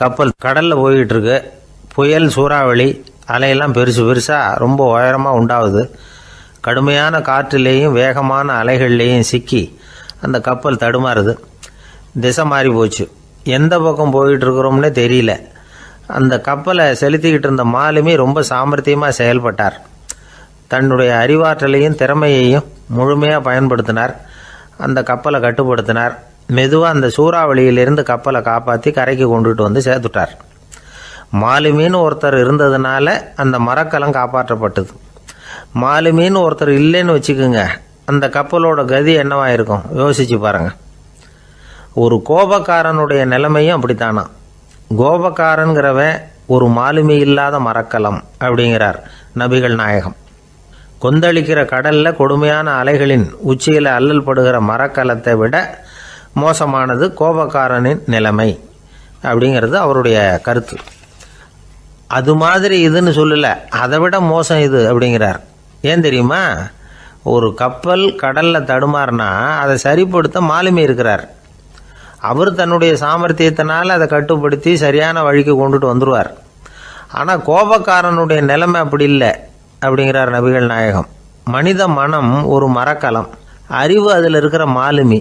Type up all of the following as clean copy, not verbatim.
கப்பல் கடலில் போய்கிட்டு இருக்கு. புயல், சூறாவளி, அலையெல்லாம் பெருசு பெருசாக ரொம்ப உயரமாக உண்டாகுது. கடுமையான காற்றுலேயும் வேகமான அலைகள்லேயும் சிக்கி அந்த கப்பல் தடுமாறுது. திசை மாறி போச்சு. எந்த பக்கம் போயிட்டு இருக்கிறோம்னே தெரியல. அந்த கப்பலை செலுத்திக்கிட்டு இருந்த மாலுமி ரொம்ப சாமர்த்தியமாக செயல்பட்டார். தன்னுடைய அறிவாற்றலையும் திறமையையும் முழுமையாக பயன்படுத்தினார். அந்த கப்பலை கட்டுப்படுத்தினார். மெதுவாக அந்த சூறாவளியிலிருந்து கப்பலை காப்பாற்றி கரைக்கு கொண்டுட்டு வந்து சேர்த்துட்டார். மாலுமின்னு ஒருத்தர் இருந்ததுனால அந்த மரக்கலம் காப்பாற்றப்பட்டது. மாலுமின்னு ஒருத்தர் இல்லைன்னு வச்சுக்கோங்க, அந்த கப்பலோட கதி என்னவாயிருக்கும் யோசிச்சு பாருங்க. ஒரு கோபக்காரனுடைய நிலைமையும் அப்படித்தானா. கோபக்காரன்கிறவன் ஒரு மாலுமி இல்லாத மரக்கலம் அப்படிங்கிறார் நபிகள் நாயகம். கொந்தளிக்கிற கடல்ல கொடுமையான அலைகளின் உச்சியில் அல்லல் படுகிற மரக்கலத்தை விட மோசமானது கோபக்காரனின் நிலைமை அப்படிங்கிறது அவருடைய கருத்து. அது மாதிரி இதுன்னு சொல்லல, அதை விட மோசம் இது அப்படிங்கிறார். ஏன் தெரியுமா? ஒரு கப்பல் கடல்ல தடுமாறினா அதை சரிப்படுத்த மாலுமி இருக்கிறார். அவர் தன்னுடைய சாமர்த்தியத்தினால் அதை கட்டுப்படுத்தி சரியான வழிக்கு கொண்டுட்டு வந்துடுவார். ஆனால் கோபக்காரனுடைய நிலைமை அப்படி இல்லை அப்படிங்கிறார் நபிகள் நாயகம். மனித மனம் ஒரு மரக்கலம், அறிவு அதில் இருக்கிற மாலுமி.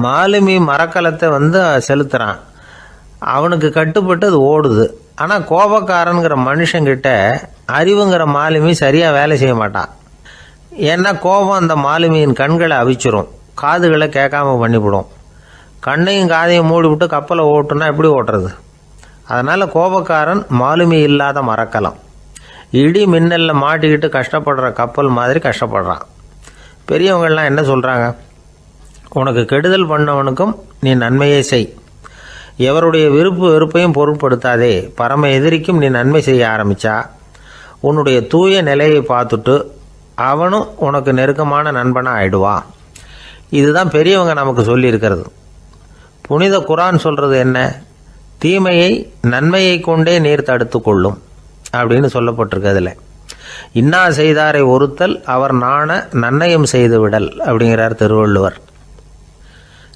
மாலுமி மரக்கலத்தை செலுத்துகிறான், அவனுக்கு கட்டுப்பட்டு அது ஓடுது. ஆனால் கோபக்காரனுங்கிற மனுஷங்கிட்ட அறிவுங்கிற மாலுமி சரியாக வேலை செய்ய மாட்டான். ஏன்னா கோபம் அந்த மாலுமியின் கண்களை அவிச்சிரும், காதுகளை கேட்காம பண்ணிவிடும். கண்ணையும் காதையும் மூடிவிட்டு கப்பலை ஓட்டுனா எப்படி ஓட்டுறது? அதனால் கோபக்காரன் மாலுமி இல்லாத மரக்கலம். இடி மின்னலில் மாட்டிக்கிட்டு கஷ்டப்படுற கப்பல் மாதிரி கஷ்டப்படுறான். பெரியவங்கள்லாம் என்ன சொல்கிறாங்க? உனக்கு கெடுதல் பண்ணவனுக்கும் நீ நன்மையே செய். எவருடைய விருப்பு வெறுப்பையும் பொருட்படுத்தாதே. பரம எதிரிக்கும் நீ நன்மை செய்ய ஆரம்பித்தா உன்னுடைய தூய நிலையை பார்த்துட்டு அவனும் உனக்கு நெருக்கமான நண்பனாக ஆயிடுவான். இதுதான் பெரியவங்க நமக்கு சொல்லியிருக்கிறது. புனித குரான் சொல்கிறது என்ன? தீமையை நன்மையை கொண்டே நீர் தடுத்து கொள்ளும் அப்படின்னு சொல்லப்பட்டிருக்கிறதுல. இன்னா செய்தாரை ஒருத்தல் அவர் நாண நன்னயம் செய்து விடல் அப்படிங்கிறார் திருவள்ளுவர்.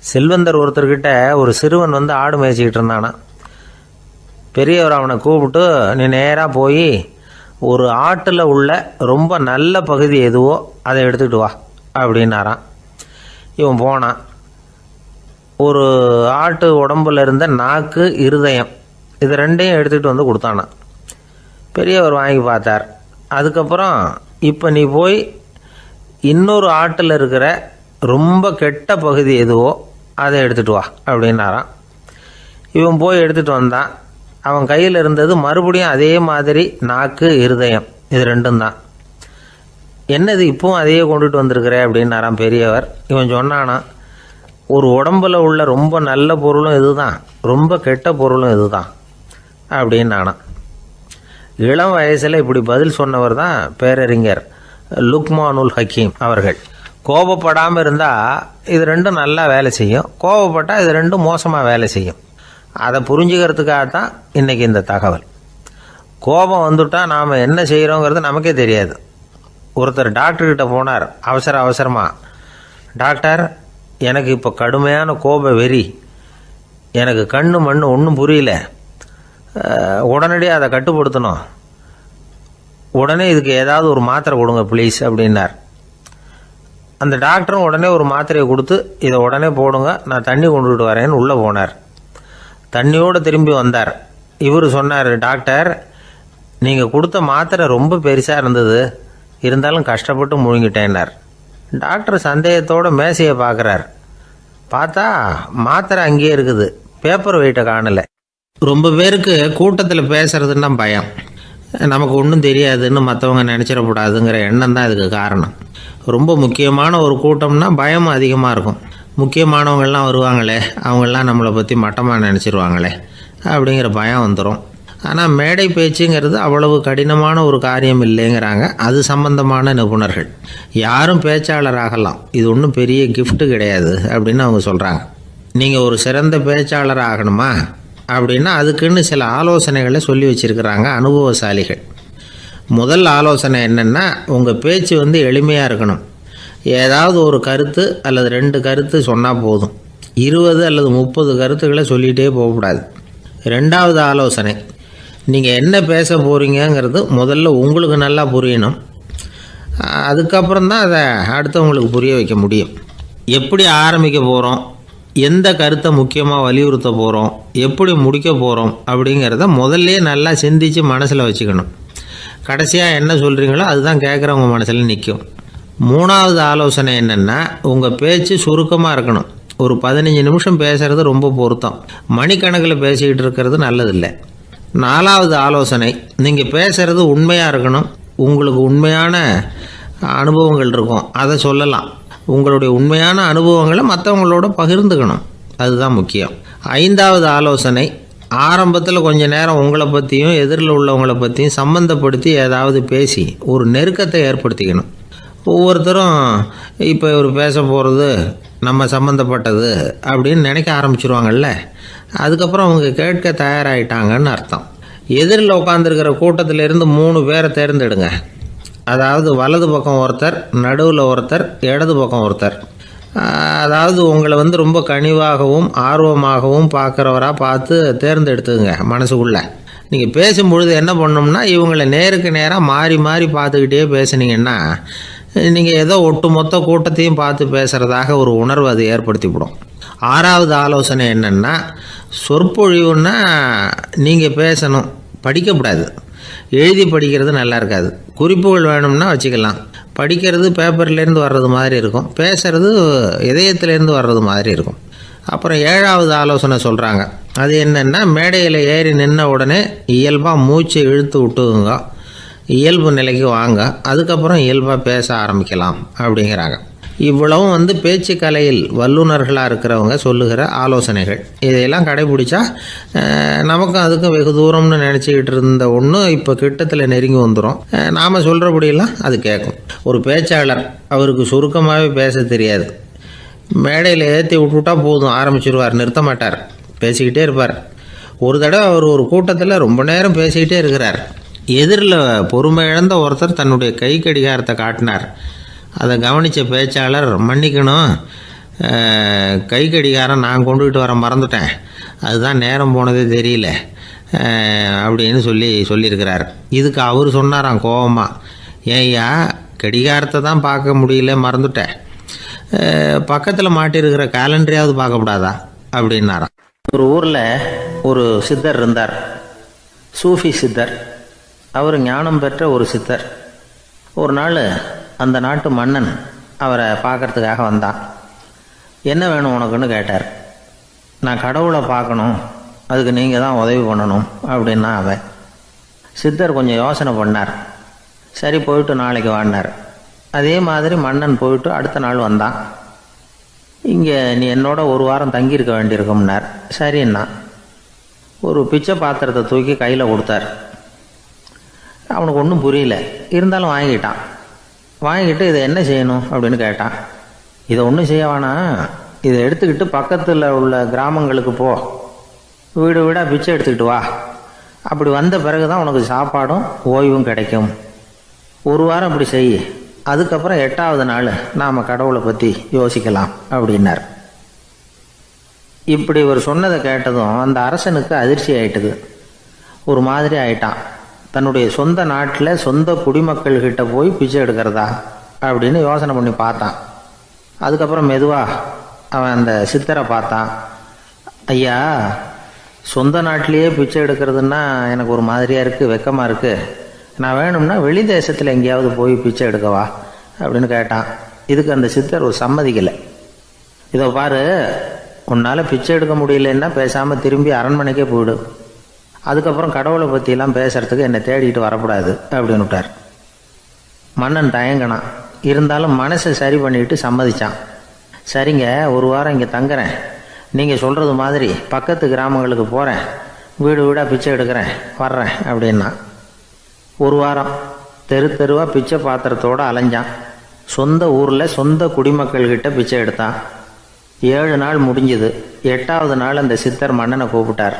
செல்வந்தர் ஒருத்தர்கிட்ட ஒரு சிறுவன் ஆடு மேய்ச்சிக்கிட்டு இருந்தானா. பெரியவர் அவனை கூப்பிட்டு, நீ நேராக போய் ஒரு ஆட்டில் உள்ள ரொம்ப நல்ல பகுதி எதுவோ அதை எடுத்துக்கிட்டு வா அப்படின்னாரான். இவன் போனான். ஒரு ஆட்டு உடம்புல இருந்த நாக்கு, இருதயம், இது ரெண்டையும் எடுத்துக்கிட்டு கொடுத்தானான். பெரியவர் வாங்கி பார்த்தார். அதுக்கப்புறம் இப்போ நீ போய் இன்னொரு ஆட்டில் இருக்கிற ரொம்ப கெட்ட பகுதி எதுவோ அதை எடுத்துகிட்டு வா அப்படின்னாரான். இவன் போய் எடுத்துகிட்டு வந்தான். அவன் கையில் இருந்தது மறுபடியும் அதே மாதிரி நாக்கு, இருதயம், இது ரெண்டும் தான். என்னது இப்பவும் அதையே கொண்டுட்டு வந்திருக்கிற அப்படின்னாரான் பெரியவர். இவன் சொன்னானா, ஒரு உடம்புல உள்ள ரொம்ப நல்ல பொருளும் இதுதான், ரொம்ப கெட்ட பொருளும் இதுதான் அப்படின்னானா. இளம் வயசில் இப்படி பதில் சொன்னவர் தான் பேரறிஞர் லுக்மானுல் ஹக்கீம் அவர்கள். கோபப்படாமல் இருந்தால் இது ரெண்டும் நல்லா வேலை செய்யும், கோபப்பட்டால் இது ரெண்டும் மோசமாக வேலை செய்யும். அதை புரிஞ்சுக்கிறதுக்காகத்தான் இன்றைக்கி இந்த தகவல். கோபம் வந்துட்டால் நாம் என்ன செய்கிறோங்கிறது நமக்கே தெரியாது. ஒருத்தர் டாக்டர்கிட்ட போனார் அவசரமாக. டாக்டர், எனக்கு இப்போ கடுமையான கோப வெறி, எனக்கு கண்ணு மண்ணு ஒன்றும் புரியல, உடனடியாக அதை கட்டுப்படுத்தணும், உடனே இதுக்கு ஏதாவது ஒரு மாத்திரை கொடுங்க ப்ளீஸ் அப்படின்னார். அந்த டாக்டரும் உடனே ஒரு மாத்திரையை கொடுத்து, இதை உடனே போடுங்க, நான் தண்ணி கொண்டுகிட்டு வரேன்னு உள்ளே போனார். தண்ணியோடு திரும்பி வந்தார். இவர் சொன்னார், டாக்டர், நீங்கள் கொடுத்த மாத்திரை ரொம்ப பெருசாக இருந்தது, இருந்தாலும் கஷ்டப்பட்டு முழுங்கிட்டேன்னார். டாக்டர் சந்தேகத்தோடு மேசையை பார்க்குறார். பார்த்தா மாத்திரை அங்கேயே இருக்குது, பேப்பர் வெயிட்டை காணலை. ரொம்ப பேருக்கு கூட்டத்தில் பேசுறதுன்னா பயம். நமக்கு ஒன்றும் தெரியாதுன்னு மற்றவங்க நினச்சிடக்கூடாதுங்கிற எண்ணம் தான் இதுக்கு காரணம். ரொம்ப முக்கியமான ஒரு கூட்டம்னா பயம் அதிகமாக இருக்கும். முக்கியமானவங்கள்லாம் வருவாங்களே, அவங்களாம் நம்மளை பற்றி மட்டமாக நினச்சிருவாங்களே அப்படிங்கிற பயம் வந்துடும். ஆனால் மேடை பேச்சுங்கிறது அவ்வளவு கடினமான ஒரு காரியம் இல்லைங்கிறாங்க அது சம்பந்தமான நிபுணர்கள். யாரும் பேச்சாளர் ஆகலாம், இது ஒன்றும் பெரிய கிஃப்ட்டு கிடையாது அப்படின்னு அவங்க சொல்கிறாங்க. நீங்கள் ஒரு சிறந்த பேச்சாளர் ஆகணுமா அப்படின்னா அதுக்குன்னு சில ஆலோசனைகளை சொல்லி வச்சுருக்கிறாங்க அனுபவசாலிகள். முதல் ஆலோசனை என்னென்னா, உங்கள் பேச்சு எளிமையாக இருக்கணும். ஏதாவது ஒரு கருத்து அல்லது 2 கருத்து சொன்னால் போதும். 20 அல்லது 30 கருத்துக்களை சொல்லிகிட்டே போகக்கூடாது. ரெண்டாவது ஆலோசனை, நீங்கள் என்ன பேச போகிறீங்கிறது முதல்ல உங்களுக்கு நல்லா புரியணும். அதுக்கப்புறம் தான் அதை அடுத்தவங்களுக்கு புரிய வைக்க முடியும். எப்படி ஆரம்பிக்க போகிறோம், எந்த கருத்தை முக்கியமாக வலியுறுத்த போகிறோம், எப்படி முடிக்க போகிறோம் அப்படிங்கிறத முதல்ல நல்லா சிந்தித்து மனசில் வச்சுக்கணும். கடைசியாக என்ன சொல்கிறீங்களோ அதுதான் கேட்குறவங்க மனசில் நிற்கும். மூணாவது ஆலோசனை என்னென்னா, உங்கள் பேச்சு சுருக்கமாக இருக்கணும். ஒரு 15 நிமிஷம் பேசுகிறது ரொம்ப பொருத்தம். மணிக்கணக்கில் பேசிக்கிட்டு இருக்கிறது நல்லதில்லை. நாலாவது ஆலோசனை, நீங்கள் பேசுகிறது உண்மையாக இருக்கணும். உங்களுக்கு உண்மையான அனுபவங்கள் இருக்கும், அதை சொல்லலாம். உங்களுடைய உண்மையான அனுபவங்களை மற்றவங்களோட பகிர்ந்துக்கணும், அதுதான் முக்கியம். ஐந்தாவது ஆலோசனை, ஆரம்பத்தில் கொஞ்ச நேரம் உங்களை பற்றியும் எதிரில் உள்ளவங்களை பற்றியும் சம்மந்தப்படுத்தி ஏதாவது பேசி ஒரு நெருக்கத்தை ஏற்படுத்திக்கணும். ஒவ்வொருத்தரும் இப்போ இவர் பேச போகிறது நம்ம சம்மந்தப்பட்டது அப்படின்னு நினைக்க ஆரம்பிச்சிருவாங்கல்ல, அதுக்கப்புறம் அவங்க கேட்க தயாராகிட்டாங்கன்னு அர்த்தம். எதிரில் உட்காந்துருக்கிற கூட்டத்திலேருந்து 3 பேரை தேர்ந்தெடுங்க. அதாவது வலது பக்கம் ஒருத்தர், நடுவில் ஒருத்தர், இடது பக்கம் ஒருத்தர். அதாவது உங்களை ரொம்ப கனிவாகவும் ஆர்வமாகவும் பார்க்குறவராக பார்த்து தேர்ந்தெடுத்துங்க மனசுக்குள்ளே. நீங்கள் பேசும்பொழுது என்ன பண்ணணும்னா, இவங்களை நேருக்கு நேராக மாறி மாறி பார்த்துக்கிட்டே பேசுனீங்கன்னா நீங்கள் ஏதோ ஒட்டுமொத்த கூட்டத்தையும் பார்த்து பேசுகிறதாக ஒரு உணர்வு அது ஏற்படுத்திவிடும். ஆறாவது ஆலோசனை என்னென்னா, சொற்பொழிவுன்னா நீங்கள் பேசணும், படிக்கக்கூடாது. எழுதி படிக்கிறது நல்லா இருக்காது. குறிப்புகள் வேணும்னா வச்சுக்கலாம். படிக்கிறது பேப்பர்லேருந்து வர்றது மாதிரி இருக்கும், பேசுகிறது இதயத்திலேருந்து வர்றது மாதிரி இருக்கும். அப்புறம் ஏழாவது ஆலோசனை சொல்கிறாங்க. அது என்னென்னா, மேடையில் ஏறி நின்ன உடனே இயல்பாக மூச்சை இழுத்து விட்டுங்க, இயல்பு நிலைக்கு வாங்க, அதுக்கப்புறம் இயல்பாக பேச ஆரம்பிக்கலாம் அப்படிங்கிறாங்க. இவ்வளவும் பேச்சு கலையில் வல்லுநர்களாக இருக்கிறவங்க சொல்லுகிற ஆலோசனைகள். இதையெல்லாம் கடைபிடிச்சா நமக்கும் அதுக்கும் வெகு தூரம்னு நினச்சிக்கிட்டு இருந்த ஒன்று இப்போ கிட்டத்தில் நெருங்கி வந்துடும். நாம் சொல்கிறபடியெல்லாம் அது கேட்கும். ஒரு பேச்சாளர், அவருக்கு சுருக்கமாகவே பேச தெரியாது. மேடையில் ஏற்றி விட்டுவிட்டா போதும், ஆரம்பிச்சிருவார், நிறுத்த மாட்டார், பேசிக்கிட்டே இருப்பார். ஒரு தடவை அவர் ஒரு கூட்டத்தில் ரொம்ப நேரம் பேசிக்கிட்டே இருக்கிறார். எதிரில் பொறுமை இழந்த ஒருத்தர் தன்னுடைய கை கடிகாரத்தை காட்டினார். அதை கவனித்த பேச்சாளர், மன்னிக்கணும், கை கடிகாரம் நான் கொண்டுகிட்டு வர மறந்துட்டேன், அதுதான் நேரம் போனதே தெரியல அப்படின்னு சொல்லியிருக்கிறார். இதுக்கு அவர் சொன்னாராம் கோபமாக, ஏய்யா கடிகாரத்தை தான் பார்க்க முடியல, மறந்துட்டேன், பக்கத்தில் மாட்டியிருக்கிற கேலண்டரையாவது பார்க்கக்கூடாதா அப்படின்னாராம். ஒரு ஊரில் ஒரு சித்தர் இருந்தார், சூஃபி சித்தர். அவர் ஞானம் பெற்ற ஒரு சித்தர். ஒரு நாள் அந்த நாட்டு மன்னன் அவரை பார்க்கறதுக்காக வந்தான். என்ன வேணும் உனக்குன்னு கேட்டார். நான் கடவுளை பார்க்கணும், அதுக்கு நீங்கள் தான் உதவி பண்ணணும் அப்படின்னா அவன். சித்தர் கொஞ்சம் யோசனை பண்ணார். சரி, போயிட்டு நாளைக்கு வாடினார். அதே மாதிரி மன்னன் போயிட்டு அடுத்த நாள் வந்தான். இங்கே நீ என்னோட ஒரு வாரம் தங்கியிருக்க வேண்டியிருக்கும்னார். சரின்னா ஒரு பிச்சை பாத்திரத்தை தூக்கி கையில் கொடுத்தார். அவனுக்கு ஒன்றும் புரியல, இருந்தாலும் வாங்கிட்டான். வாங்கிட்டு இதை என்ன செய்யணும் அப்படின்னு கேட்டான். இதை ஒன்றும் செய்ய வேணாம், இதை எடுத்துக்கிட்டு பக்கத்தில் உள்ள கிராமங்களுக்கு போ, வீடு வீடாக பிச்சை எடுத்துக்கிட்டு வா, அப்படி வந்த பிறகு தான் உனக்கு சாப்பாடும் ஓய்வும் கிடைக்கும். ஒரு வாரம் இப்படி செய், அதுக்கப்புறம் 8வது நாள் நாம் கடவுளை பற்றி யோசிக்கலாம் அப்படின்னார். இப்படி இவர் சொன்னதை கேட்டதும் அந்த அரசனுக்கு அதிர்ச்சி ஆயிட்டுது. ஒரு மாதிரி ஆயிட்டான். தன்னுடைய சொந்த நாட்டில் சொந்த குடிமக்கள்கிட்ட போய் பிச்சை எடுக்கிறதா அப்படின்னு யோசனை பண்ணி பார்த்தான். அதுக்கப்புறம் மெதுவாக அவன் அந்த சித்தரை பார்த்தான். ஐயா, சொந்த நாட்டிலேயே பிச்சை எடுக்கிறதுன்னா எனக்கு ஒரு மாதிரியாக இருக்குது, வெக்கமாக இருக்குது, நான் வேணும்னா வெளி தேசத்தில் எங்கேயாவது போய் பிச்சை எடுக்கவா அப்படின்னு கேட்டான். இதுக்கு அந்த சித்தர் ஒரு சம்மதிக்கலை. இதை பாரு, உன்னால் பிச்சை எடுக்க முடியலன்னா பேசாமல் திரும்பி அரண்மனைக்கே போயிடு, அதுக்கப்புறம் கடவுளை பற்றியெல்லாம் பேசுகிறதுக்கு என்னை தேடிக்கிட்டு வரக்கூடாது அப்படின்னு விட்டார். மன்னன் தயங்கினான். இருந்தாலும் மனசை சரி பண்ணிட்டு சம்மதிச்சான். சரிங்க, ஒரு வாரம் இங்கே தங்குறேன், நீங்கள் சொல்கிறது மாதிரி பக்கத்து கிராமங்களுக்கு போகிறேன், வீடு வீடாக பிச்சை எடுக்கிறேன், வர்றேன் அப்படின்னா. ஒரு வாரம் தெரு தெருவாக பிச்சை பாத்திரத்தோடு அலைஞ்சான். சொந்த ஊரில் சொந்த குடிமக்கள்கிட்ட பிச்சை எடுத்தான். 7 நாள் முடிஞ்சுது. 8வது நாள் அந்த சித்தர் மன்னனை கூப்பிட்டார்.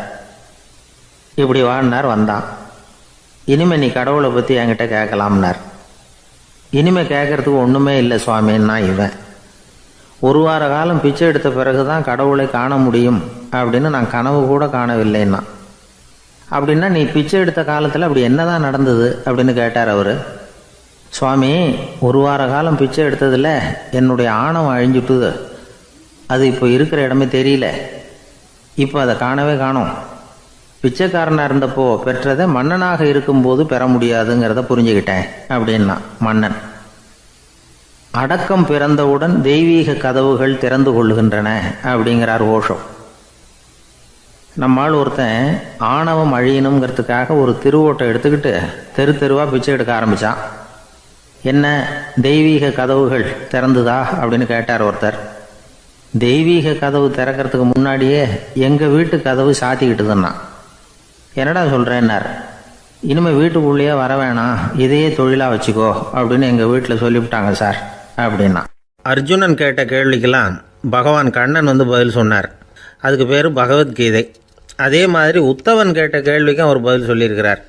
இப்படி வாழ்னார், வந்தான். இனிமேல் நீ கடவுளை பற்றி என்கிட்ட கேட்கலாம்னார். இனிமேல் கேட்கறதுக்கு ஒன்றுமே இல்லை சுவாமின்னா இவன். ஒரு வார காலம் பிச்சை எடுத்த பிறகு தான் கடவுளை காண முடியும் அப்படின்னு நான் கனவு கூட காணவில்லைன்னா. அப்படின்னா நீ பிச்சை எடுத்த காலத்தில் அப்படி என்னதான் நடந்தது அப்படின்னு கேட்டார் அவர். சுவாமி, ஒரு வார காலம் பிச்சை எடுத்ததில் என்னுடைய ஆணவம் அழிஞ்சுட்டுது. அது இப்போ இருக்கிற இடமே தெரியல. இப்போ அதை காணவே காணோம். பிச்சைக்காரனாக இருந்தப்போ பெற்றதை மன்னனாக இருக்கும்போது பெற முடியாதுங்கிறத புரிஞ்சுக்கிட்டேன் அப்படின்னா மன்னன். அடக்கம் பிறந்தவுடன் தெய்வீக கதவுகள் திறந்து கொள்ளுகின்றன அப்படிங்கிறார் ஓஷோ. நம்மால் ஒருத்தன் ஆணவம் அழியணுங்கிறதுக்காக ஒரு திருவோட்டை எடுத்துக்கிட்டு தெரு தெருவாக பிச்சை எடுக்க ஆரம்பித்தான். என்ன, தெய்வீக கதவுகள் திறந்துதா அப்படின்னு கேட்டார் ஒருத்தர். தெய்வீக கதவு திறக்கிறதுக்கு முன்னாடியே எங்கள் வீட்டு கதவு சாத்திக்கிட்டுதுன்னா. என்னடா சொல்கிறேன்னார். இனிமேல் வீட்டுக்குள்ளேயே வர வேணாம், இதையே தொழிலாக வச்சுக்கோ அப்படின்னு எங்கள் வீட்டில் சொல்லிவிட்டாங்க சார் அப்படின்னா. அர்ஜுனன் கேட்ட கேள்விக்கெல்லாம் பகவான் கண்ணன் பதில் சொன்னார். அதுக்கு பேர் பகவத்கீதை. அதே மாதிரி உத்தவன் கேட்ட கேள்விக்கும் அவர் பதில் சொல்லியிருக்கிறார்.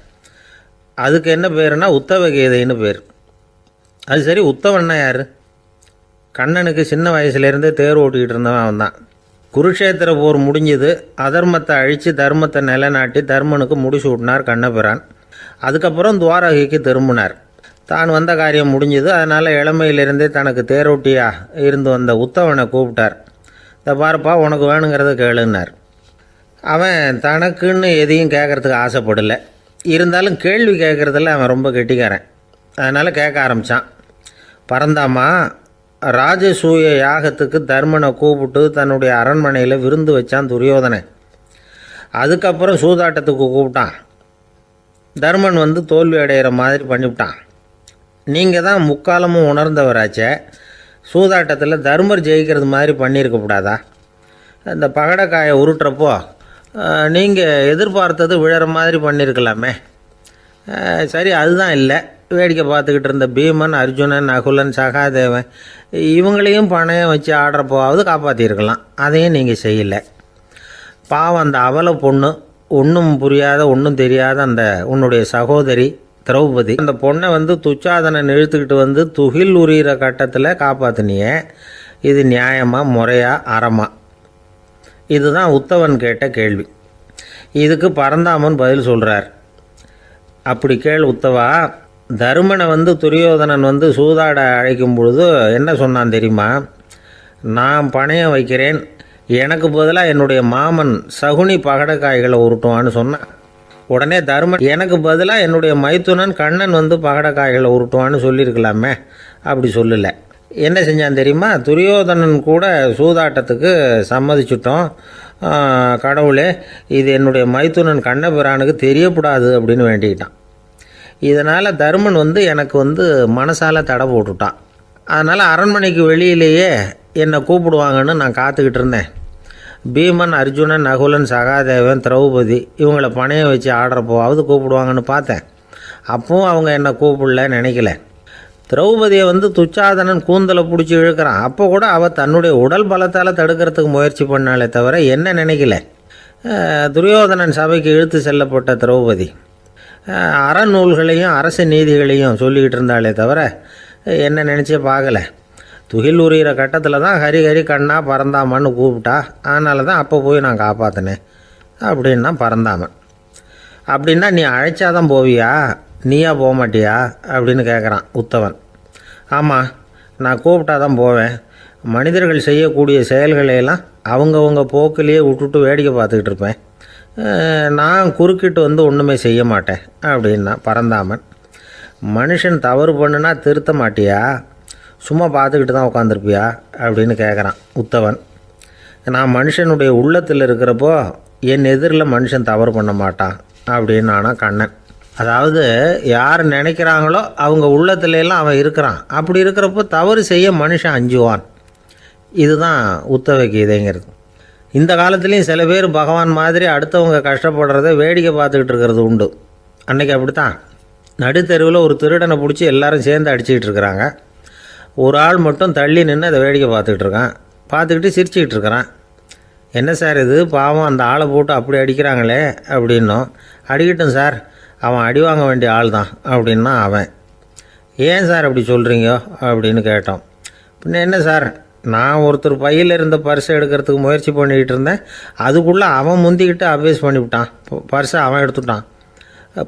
அதுக்கு என்ன பேருனா உத்தவ கீதைன்னு பேர். அது சரி, உத்தவன்னா யார்? கண்ணனுக்கு சின்ன வயசுலேருந்தே தேர் ஓட்டிக்கிட்டு இருந்தவன் அவன் தான். குருஷேத்திர போர் முடிஞ்சது. அதர்மத்தை அழித்து தர்மத்தை நிலைநாட்டி தர்மனுக்கு முடிச்சு விட்டினார் கண்ணபிரான். அதுக்கப்புறம் துவாரகைக்கு திரும்பினார். தான் வந்த காரியம் முடிஞ்சது. அதனால் இளமையிலிருந்தே தனக்கு தேரோட்டியாக இருந்து வந்த உத்தவனை கூப்பிட்டார். இதை பாருப்பா, உனக்கு வேணுங்கிறத கேளுன்னார். அவன் தனக்குன்னு எதையும் கேட்குறதுக்கு ஆசைப்படலை. இருந்தாலும் கேள்வி கேட்குறதில் அவன் ரொம்ப கெட்டிக்காரன். அதனால் கேட்க ஆரம்பித்தான். பரந்தாமா, ராஜசூய யாகத்துக்கு தர்மனை கூப்பிட்டு தன்னுடைய அரண்மனையில் விருந்து வச்சான் துரியோதனை. அதுக்கப்புறம் சூதாட்டத்துக்கு கூப்பிட்டான். தர்மன் தோல்வி அடைகிற மாதிரி பண்ணிவிட்டான். நீங்கள் தான் முக்காலமும் உணர்ந்தவராச்சே, சூதாட்டத்தில் தர்மர் ஜெயிக்கிறது மாதிரி பண்ணியிருக்கக்கூடாதா? இந்த பகடைக்காயை உருட்டுறப்போ நீங்கள் எதிர்பார்த்தது விழற மாதிரி பண்ணியிருக்கலாமே. சரி, அதுதான் இல்லை. வேடிக்கை பார்த்துக்கிட்டு இருந்த பீமன், அர்ஜுனன், நகுலன், சகாதேவன் இவங்களையும் பணையம் வச்சு ஆடுறப்போவாவது காப்பாற்றிருக்கலாம். அதையும் நீங்கள் செய்யலை. பாவம், அந்த அவல பொண்ணு, ஒன்றும் புரியாத ஒன்றும் தெரியாத அந்த உன்னுடைய சகோதரி திரௌபதி, அந்த பொண்ணை துச்சாதனன் இழுத்துக்கிட்டு துகில் உரிகிற கட்டத்தில் காப்பாற்றினியே. இது நியாயமா, முறையா, அறமா? இதுதான் உத்தவன் கேட்ட கேள்வி. இதுக்கு பரந்தாமன் பதில் சொல்கிறார். அப்படி கேள் உத்தவா. தருமனை துரியோதனன் சூதாட அழைக்கும் பொழுது என்ன சொன்னான் தெரியுமா? நான் பணையம் வைக்கிறேன், எனக்கு பதிலாக என்னுடைய மாமன் சகுனி பகடைக்காய்களை உருட்டுவான்னு சொன்னான். உடனே தருமன், எனக்கு பதிலாக என்னுடைய மைத்துனன் கண்ணன் பகடைக்காய்களை உருட்டுவான்னு சொல்லியிருக்கலாமே. அப்படி சொல்லலை. என்ன செஞ்சான் தெரியுமா? துரியோதனன் கூட சூதாட்டத்துக்கு சம்மதிச்சிட்டோம், கடவுளே இது என்னுடைய மைத்துனன் கண்ணபிரானுக்கு தெரியக்கூடாது அப்படின்னு வேண்டிக்கிட்டான். இதனால் தருமன் எனக்கு மனசால் தடை போட்டுட்டான். அதனால் அரண்மனைக்கு வெளியிலேயே என்னை கூப்பிடுவாங்கன்னு நான் காத்துக்கிட்டு இருந்தேன். பீமன், அர்ஜுனன், நகுலன், சகாதேவன், திரௌபதி இவங்களை பணையம் வச்சு ஆடுறப்போவாவது கூப்பிடுவாங்கன்னு பார்த்தேன். அப்பவும் அவங்க என்னை கூப்பிடல, நினைக்கல. திரௌபதியை துச்சாதனன் கூந்தலை பிடிச்சி இழுக்கிறான். அப்போ கூட அவள் தன்னுடைய உடல் பலத்தால் தடுக்கிறதுக்கு முயற்சி பண்ணாலே தவிர என்ன நினைக்கல. துரியோதனன் சபைக்கு இழுத்து செல்லப்பட்ட திரௌபதி அறநூல்களையும் அரச நீதிகளையும் சொல்லிக்கிட்டு இருந்தாலே தவிர என்ன நினச்சே பார்க்கல. துகில் உரிகிற கட்டத்தில் தான் ஹரி ஹரி கண்ணா பரந்தாமன்னு கூப்பிட்டா. அதனால தான் அப்போ போய் நான் காப்பாற்றினேன் அப்படின்னா பரந்தாமன். அப்படின்னா நீ அழைச்சாதான் போவியா, நீயா போக மாட்டியா அப்படின்னு கேட்குறான் உத்தவன். ஆமாம், நான் கூப்பிட்டா தான் போவேன். மனிதர்கள் செய்யக்கூடிய செயல்களையெல்லாம் அவங்கவுங்க போக்கிலேயே விட்டுட்டு வேடிக்கை பார்த்துக்கிட்டு இருப்பேன். நான் குறுக்கிட்டு ஒன்றுமே செய்ய மாட்டேன் அப்படின்னா பரந்தாமன். மனுஷன் தவறு பண்ணுனா திருத்த மாட்டியா, சும்மா பார்த்துக்கிட்டு தான் உட்காந்துருப்பியா அப்படின்னு கேட்குறான் உத்தவன். நான் மனுஷனுடைய உள்ளத்தில் இருக்கிறப்போ என் எதிரில் மனுஷன் தவறு பண்ண மாட்டான் அப்படின்னு ஆனால் கண்ணன். அதாவது யார் நினைக்கிறாங்களோ அவங்க உள்ளத்துலலாம் அவன் இருக்கிறான். அப்படி இருக்கிறப்போ தவறு செய்ய மனுஷன் அஞ்சுவான். இதுதான் உத்தவ கீதைங்கிறது. இந்த காலத்துலேயும் சில பேர் பகவான் மாதிரி அடுத்தவங்க கஷ்டப்படுறத வேடிக்கை பார்த்துக்கிட்டு இருக்கிறது உண்டு. அன்றைக்கி அப்படித்தான். நடுத்தெருவில் ஒரு திருடனை பிடிச்சி எல்லாரும் சேர்ந்து அடிச்சுக்கிட்டு இருக்கிறாங்க. ஒரு ஆள் மட்டும் தள்ளி நின்று அதை வேடிக்கை பார்த்துக்கிட்டு இருக்கான். பார்த்துக்கிட்டு சிரிச்சுக்கிட்டு இருக்கிறான். என்ன சார் இது, பாவம் அந்த ஆளை போட்டு அப்படி அடிக்கிறாங்களே அப்படின்னோம். அடிக்கட்டும் சார், அவன் அடி வாங்க வேண்டிய ஆள் தான் அப்படின்னா அவன். ஏன் சார் அப்படி சொல்கிறீங்க அப்படின்னு கேட்டோம். பின்ன என்ன சார், நான் ஒருத்தர் பையில் இருந்த பர்ஸை எடுக்கிறதுக்கு முயற்சி பண்ணிக்கிட்டு இருந்தேன். அதுக்குள்ளே அவன் முந்திக்கிட்டு அபேஸ் பண்ணிவிட்டான். பர்ஸை அவன் எடுத்துட்டான்.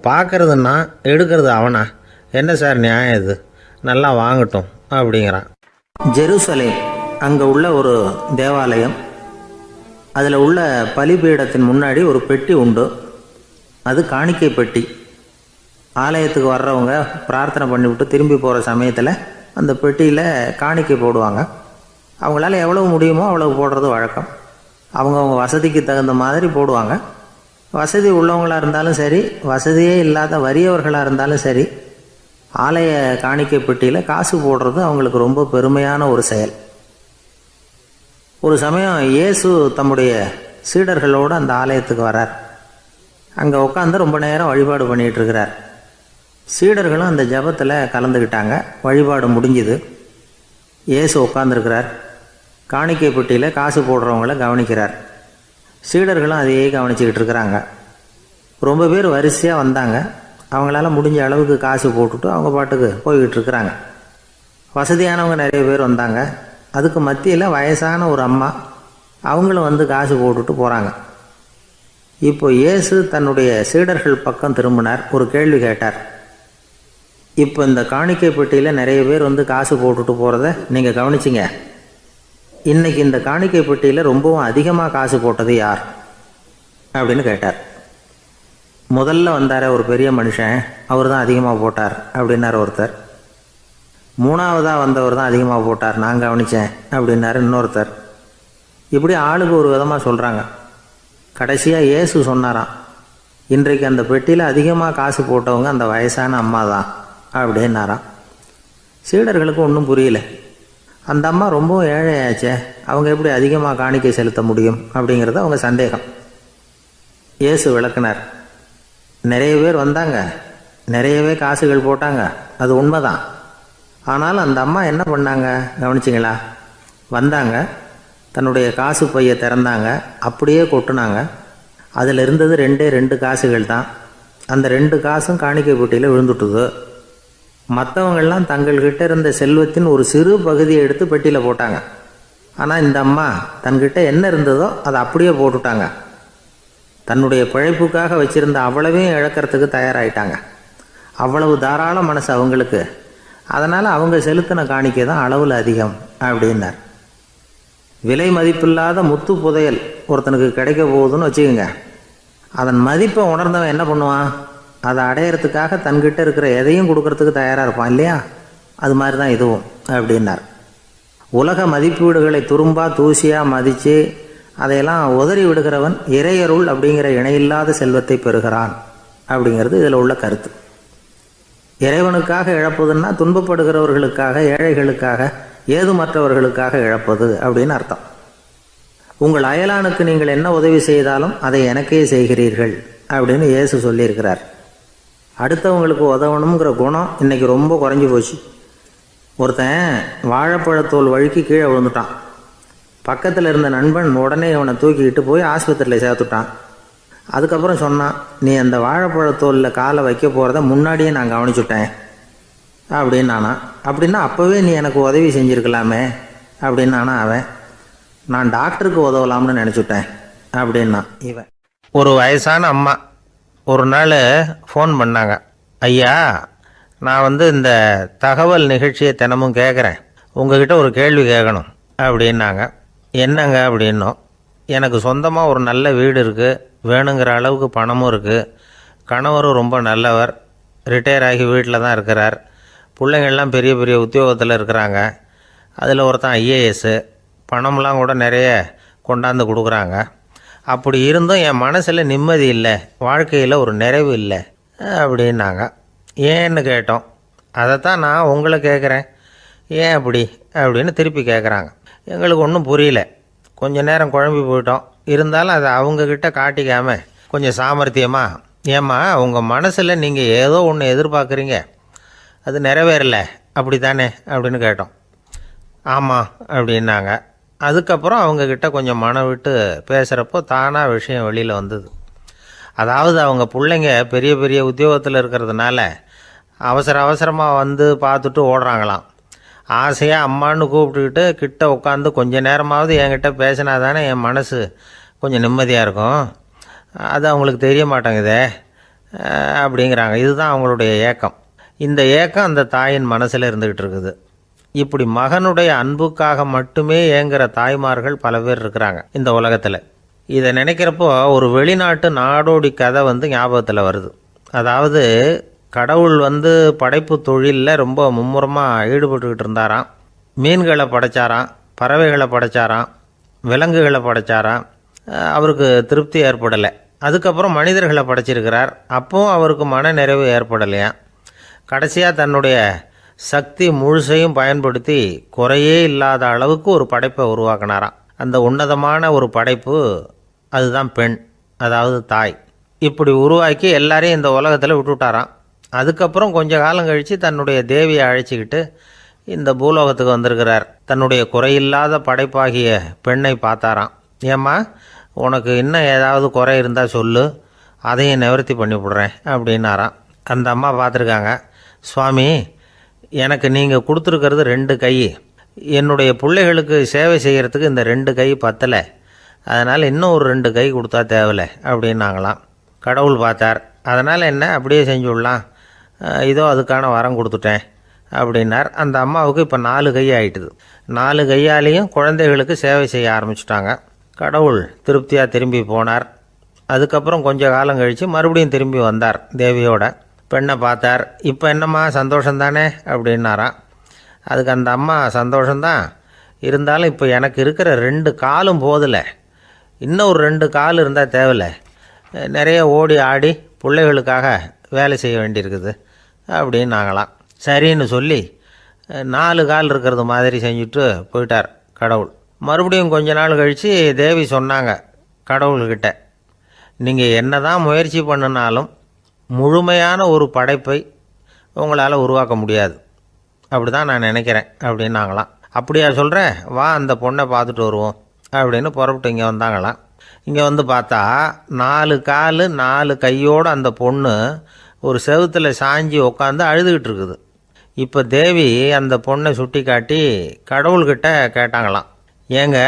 பார்க்கறது நான், எடுக்கிறது அவனா? என்ன சார் நியாயம் இது? நல்லா வாங்கட்டும் அப்படிங்கிறான். ஜெருசலேம் அங்கே உள்ள ஒரு தேவாலயம். அதில் உள்ள பலிபீடத்தின் முன்னாடி ஒரு பெட்டி உண்டு. அது காணிக்கை பெட்டி. ஆலயத்துக்கு வர்றவங்க பிரார்த்தனை பண்ணிவிட்டு திரும்பி போகிற சமயத்தில் அந்த பெட்டியில் காணிக்கை போடுவாங்க. அவங்களால எவ்வளவு முடியுமோ அவ்வளவு போடுறது வழக்கம். அவங்கவுங்க வசதிக்கு தகுந்த மாதிரி போடுவாங்க. வசதி உள்ளவங்களாக இருந்தாலும் சரி, வசதியே இல்லாத வறியவர்களாக இருந்தாலும் சரி, ஆலய காணிக்கை பெட்டியில் காசு போடுறது அவங்களுக்கு ரொம்ப பெருமையான ஒரு செயல். ஒரு சமயம் இயேசு தம்முடைய சீடர்களோடு அந்த ஆலயத்துக்கு வரார். அங்கே உட்காந்து ரொம்ப நேரம் வழிபாடு பண்ணிகிட்டு இருக்கிறார். சீடர்களும் அந்த ஜபத்தில் கலந்துக்கிட்டாங்க. வழிபாடு முடிஞ்சுது. இயேசு உட்காந்துருக்கிறார். காணிக்கை பெட்டியில் காசு போடுறவங்கள கவனிக்கிறார். சீடர்களும் அதையே கவனிச்சிக்கிட்டு இருக்கிறாங்க. ரொம்ப பேர் வரிசையாக வந்தாங்க. அவங்களால முடிஞ்ச அளவுக்கு காசு போட்டுட்டு அவங்க பாட்டுக்கு போய்கிட்டு இருக்கிறாங்க. வசதியானவங்க நிறைய பேர் வந்தாங்க. அதுக்கு மத்தியில் வயசான ஒரு அம்மா, அவங்களும் வந்து காசு போட்டுட்டு போகிறாங்க. இப்போ இயேசு தன்னுடைய சீடர்கள் பக்கம் திரும்பினார். ஒரு கேள்வி கேட்டார். இப்போ இந்த காணிக்கை பெட்டியில் நிறைய பேர் வந்து காசு போட்டுட்டு போகிறத நீங்கள் கவனிச்சிங்க. இன்றைக்கி இந்த காணிக்கை பெட்டியில் ரொம்பவும் அதிகமாக காசு போட்டது யார் அப்படின்னு கேட்டார். முதல்ல வந்தார் ஒரு பெரிய மனுஷன், அவர் தான் அதிகமாக போட்டார் அப்படின்னார் ஒருத்தர். மூணாவதாக வந்தவர் தான் அதிகமாக போட்டார், நான் கவனித்தேன் அப்படின்னாரு இன்னொருத்தர். இப்படி ஆளுக்கு ஒரு விதமாக சொல்கிறாங்க. கடைசியாக இயேசு சொன்னாராம், இன்றைக்கு அந்த பெட்டியில் அதிகமாக காசு போட்டவங்க அந்த வயசான அம்மா தான் அப்படின்னாராம். சீடர்களுக்கு ஒன்றும் புரியல. அந்த அம்மா ரொம்பவும் ஏழையாச்சே, அவங்க எப்படி அதிகமாக காணிக்கை செலுத்த முடியும் அப்படிங்கிறது அவங்க சந்தேகம். இயேசு விளக்குனார். நிறைய பேர் வந்தாங்க, நிறையவே காசுகள் போட்டாங்க, அது உண்மைதான். ஆனால் அந்த அம்மா என்ன பண்ணாங்க கவனிச்சிங்களா? வந்தாங்க, தன்னுடைய காசு பையை திறந்தாங்க, அப்படியே கொட்டுனாங்க. அதில் இருந்தது 2 காசுகள் தான். அந்த 2 காசும் காணிக்கை பெட்டியில் விழுந்துட்டுது. மற்றவங்கள்லாம் தங்கள்கிட்ட இருந்த செல்வத்தின் ஒரு சிறு பகுதியை எடுத்து பெட்டியில் போட்டாங்க. ஆனால் இந்த அம்மா தன்கிட்ட என்ன இருந்ததோ அதை அப்படியே போட்டுட்டாங்க. தன்னுடைய பிழைப்புக்காக வச்சுருந்த அவ்வளவையும் இழக்கிறதுக்கு தயாராகிட்டாங்க. அவ்வளவு தாராள மனசு அவங்களுக்கு. அதனால் அவங்க செலுத்தின காணிக்கை தான் அளவில் அதிகம் அப்படின்னார். விலை மதிப்பில்லாத முத்து புதையல் ஒருத்தனுக்கு கிடைக்க போகுதுன்னு வச்சுக்கோங்க. அதன் மதிப்பை உணர்ந்தவன் என்ன பண்ணுவான்? அதை அடையிறதுக்காக தன்கிட்ட இருக்கிற எதையும் கொடுக்கறதுக்கு தயாராக இருப்பான் இல்லையா? அது மாதிரி தான் இதுவும் அப்படின்னார். உலக மதிப்பீடுகளை துரும்பா தூசியாக மதித்து அதையெல்லாம் உதறி விடுகிறவன் இறையருள் அப்படிங்கிற இணையில்லாத செல்வத்தை பெறுகிறான் அப்படிங்கிறது இதில் உள்ள கருத்து. இறைவனுக்காக இழப்பதுன்னா துன்பப்படுகிறவர்களுக்காக, ஏழைகளுக்காக, ஏதுமற்றவர்களுக்காக இழப்பது அப்படின்னு அர்த்தம். உங்கள் அயலானுக்கு நீங்கள் என்ன உதவி செய்தாலும் அதை எனக்கே செய்கிறீர்கள் அப்படின்னு இயேசு சொல்லியிருக்கிறார். அடுத்தவங்களுக்கு உதவணுங்கிற குணம் இன்றைக்கி ரொம்ப குறைஞ்சி போச்சு. ஒருத்தன் வாழைப்பழத்தோல் வழுக்கி கீழே விழுந்துட்டான். பக்கத்தில் இருந்த நண்பன் உடனே இவனை தூக்கிக்கிட்டு போய் ஆஸ்பத்திரியில் சேர்த்துட்டான். அதுக்கப்புறம் சொன்னான், நீ அந்த வாழைப்பழத்தோலில் காலை வைக்க போகிறத முன்னாடியே நான் கவனிச்சுட்டேன் அப்படின்னானா. அப்படின்னா அப்போவே நீ எனக்கு உதவி செஞ்சுருக்கலாமே அப்படின்னானா அவன். நான் டாக்டருக்கு உதவலாம்னு நினச்சிட்டேன் அப்படின்னா இவன். ஒரு வயசான அம்மா ஒரு நாள் ஃபோன் பண்ணாங்க. ஐயா, நான் இந்த தகவல் நிகழ்ச்சியை தினமும் கேட்குறேன், உங்ககிட்ட ஒரு கேள்வி கேட்கணும் அப்படின்னாங்க. என்னங்க அப்படின்னோம். எனக்கு சொந்தமாக ஒரு நல்ல வீடு இருக்குது, வேணுங்கிற அளவுக்கு பணமும் இருக்குது, கணவரும் ரொம்ப நல்லவர், ரிட்டையர் ஆகி வீட்டில் தான் இருக்கிறார், பிள்ளைங்கள்லாம் பெரிய பெரிய உத்தியோகத்தில் இருக்கிறாங்க, அதில் ஒருத்தன் ஐஏஎஸ்ஸு, பணம்லாம் கூட நிறைய கொண்டாந்து கொடுக்குறாங்க. அப்படி இருந்தும் என் மனசில் நிம்மதி இல்லை, வாழ்க்கையில் ஒரு நிறைவு இல்லை அப்படின்னாங்க. ஏன்னு கேட்டோம். அதைத்தான் நான் உங்களை கேட்குறேன், ஏன் அப்படி அப்படின்னு திருப்பி கேட்குறாங்க. எங்களுக்கு ஒன்றும் புரியல. கொஞ்ச நேரம் குழம்பி போயிட்டோம். இருந்தாலும் அதை அவங்கக்கிட்ட காட்டிக்காமல் கொஞ்சம் சாமர்த்தியமாக, ஏம்மா உங்கள் மனசில் நீங்கள் ஏதோ ஒன்று எதிர்பார்க்குறீங்க, அது நிறைவேறலை அப்படி தானே அப்படின்னு கேட்டோம். ஆமாம் அப்படின்னாங்க. அதுக்கப்புறம் அவங்கக்கிட்ட கொஞ்சம் மனம் விட்டு பேசுகிறப்போ தானாக விஷயம் வெளியில் வந்தது. அதாவது அவங்க பிள்ளைங்க பெரிய பெரிய உத்தியோகத்தில் இருக்கிறதுனால அவசரமாக வந்து பார்த்துட்டு ஓடுறாங்களாம். ஆசையாக அம்மான்னு கூப்பிட்டுக்கிட்டு கிட்ட உட்காந்து கொஞ்ச நேரமாவது என்கிட்ட பேசினா தானே என் மனசு கொஞ்சம் நிம்மதியாக இருக்கும். அது அவங்களுக்கு தெரிய மாட்டேங்குதே அப்படிங்கிறாங்க. இதுதான் அவங்களுடைய ஏக்கம். இந்த ஏக்கம் அந்த தாயின் மனசில் இருந்துக்கிட்டு இருக்குது. இப்படி மகனுடைய அன்புக்காக மட்டுமே ஏங்குகிற தாய்மார்கள் பல பேர் இருக்கிறாங்க இந்த உலகத்தில். இதை நினைக்கிறப்போ ஒரு வெளிநாட்டு நாடோடி கதை ஞாபகத்தில் வருது. அதாவது கடவுள் படைப்பு தொழிலில் ரொம்ப மும்முரமாக ஈடுபட்டுக்கிட்டு இருந்தாராம். மீன்களை படைச்சாராம், பறவைகளை படைச்சாராம், விலங்குகளை படைச்சாராம். அவருக்கு திருப்தி ஏற்படலை. அதுக்கப்புறம் மனிதர்களை படைச்சிருக்கிறார். அப்போவும் அவருக்கு மன நிறைவு ஏற்படலையாம். கடைசியாக தன்னுடைய சக்தி முழுசையும் பயன்படுத்தி குறையே இல்லாத அளவுக்கு ஒரு படைப்பை உருவாக்கினாராம். அந்த உன்னதமான ஒரு படைப்பு அதுதான் பெண், அதாவது தாய். இப்படி உருவாக்கி எல்லாரையும் இந்த உலகத்தில் விட்டுவிட்டாராம். அதுக்கப்புறம் கொஞ்ச காலம் கழித்து தன்னுடைய தேவியை அழைச்சிக்கிட்டு இந்த பூலோகத்துக்கு வந்திருக்கிறார். தன்னுடைய குறையில்லாத படைப்பாகிய பெண்ணை பார்த்தாராம். ஏம்மா, உனக்கு இன்னும் ஏதாவது குறை இருந்தால் சொல்லு, அதையும் நிவர்த்தி பண்ணி விடுறேன் அப்படின்னாராம். அந்த அம்மா பார்த்துருக்காங்க. சுவாமி, எனக்கு நீங்கள் கொடுத்துருக்கிறது 2 கை. என்னுடைய பிள்ளைகளுக்கு சேவை செய்கிறதுக்கு இந்த 2 கை பத்தலை. அதனால் இன்னும் ஒரு 2 கை கொடுத்தா தேவலை அப்படின்னாங்களாம். கடவுள் பார்த்தார். அதனால் என்ன, அப்படியே செஞ்சு விடலாம், இதோ அதுக்கான வரம் கொடுத்துட்டேன் அப்படின்னார். அந்த அம்மாவுக்கு இப்போ 4 கை ஆகிட்டுது. 4 கையாலேயும் குழந்தைகளுக்கு சேவை செய்ய ஆரம்பிச்சிட்டாங்க. கடவுள் திருப்தியாக திரும்பி போனார். அதுக்கப்புறம் கொஞ்ச காலம் கழித்து மறுபடியும் திரும்பி வந்தார். தேவியோட பெண்ணை பார்த்தார். இப்போ என்னம்மா சந்தோஷந்தானே அப்படின்னாராம். அதுக்கு அந்த அம்மா, சந்தோஷந்தான், இருந்தாலும் இப்போ எனக்கு இருக்கிற 2 காலும் போதில்லை, இன்னும் ஒரு 2 கால் இருந்தால் தேவையில்லை, நிறைய ஓடி ஆடி பிள்ளைகளுக்காக வேலை செய்ய வேண்டியிருக்குது அப்படின்னாங்களாம். சரின்னு சொல்லி 4 கால் இருக்கிறது மாதிரி செஞ்சுட்டு போயிட்டார் கடவுள். மறுபடியும் கொஞ்ச நாள் கழித்து தேவி சொன்னாங்க கடவுள்கிட்ட, நீங்கள் என்ன தான் முயற்சி பண்ணினாலும் முழுமையான ஒரு படைப்பை உங்களால் உருவாக்க முடியாது, அப்படி தான் நான் நினைக்கிறேன் அப்படின்னாங்களாம். அப்படியா சொல்கிறேன், வா அந்த பொண்ணை பார்த்துட்டு வருவோம் அப்படின்னு புறப்பட்டு இங்கே வந்தாங்களாம். இங்கே பார்த்தா 4 கால் 4 கையோடு அந்த பொண்ணு ஒரு செவுத்தில் சாஞ்சி உட்காந்து அழுதுகிட்டு இருக்குது. இப்போ தேவி அந்த பொண்ணை சுட்டி காட்டி கடவுள்கிட்ட கேட்டாங்களாம், ஏங்க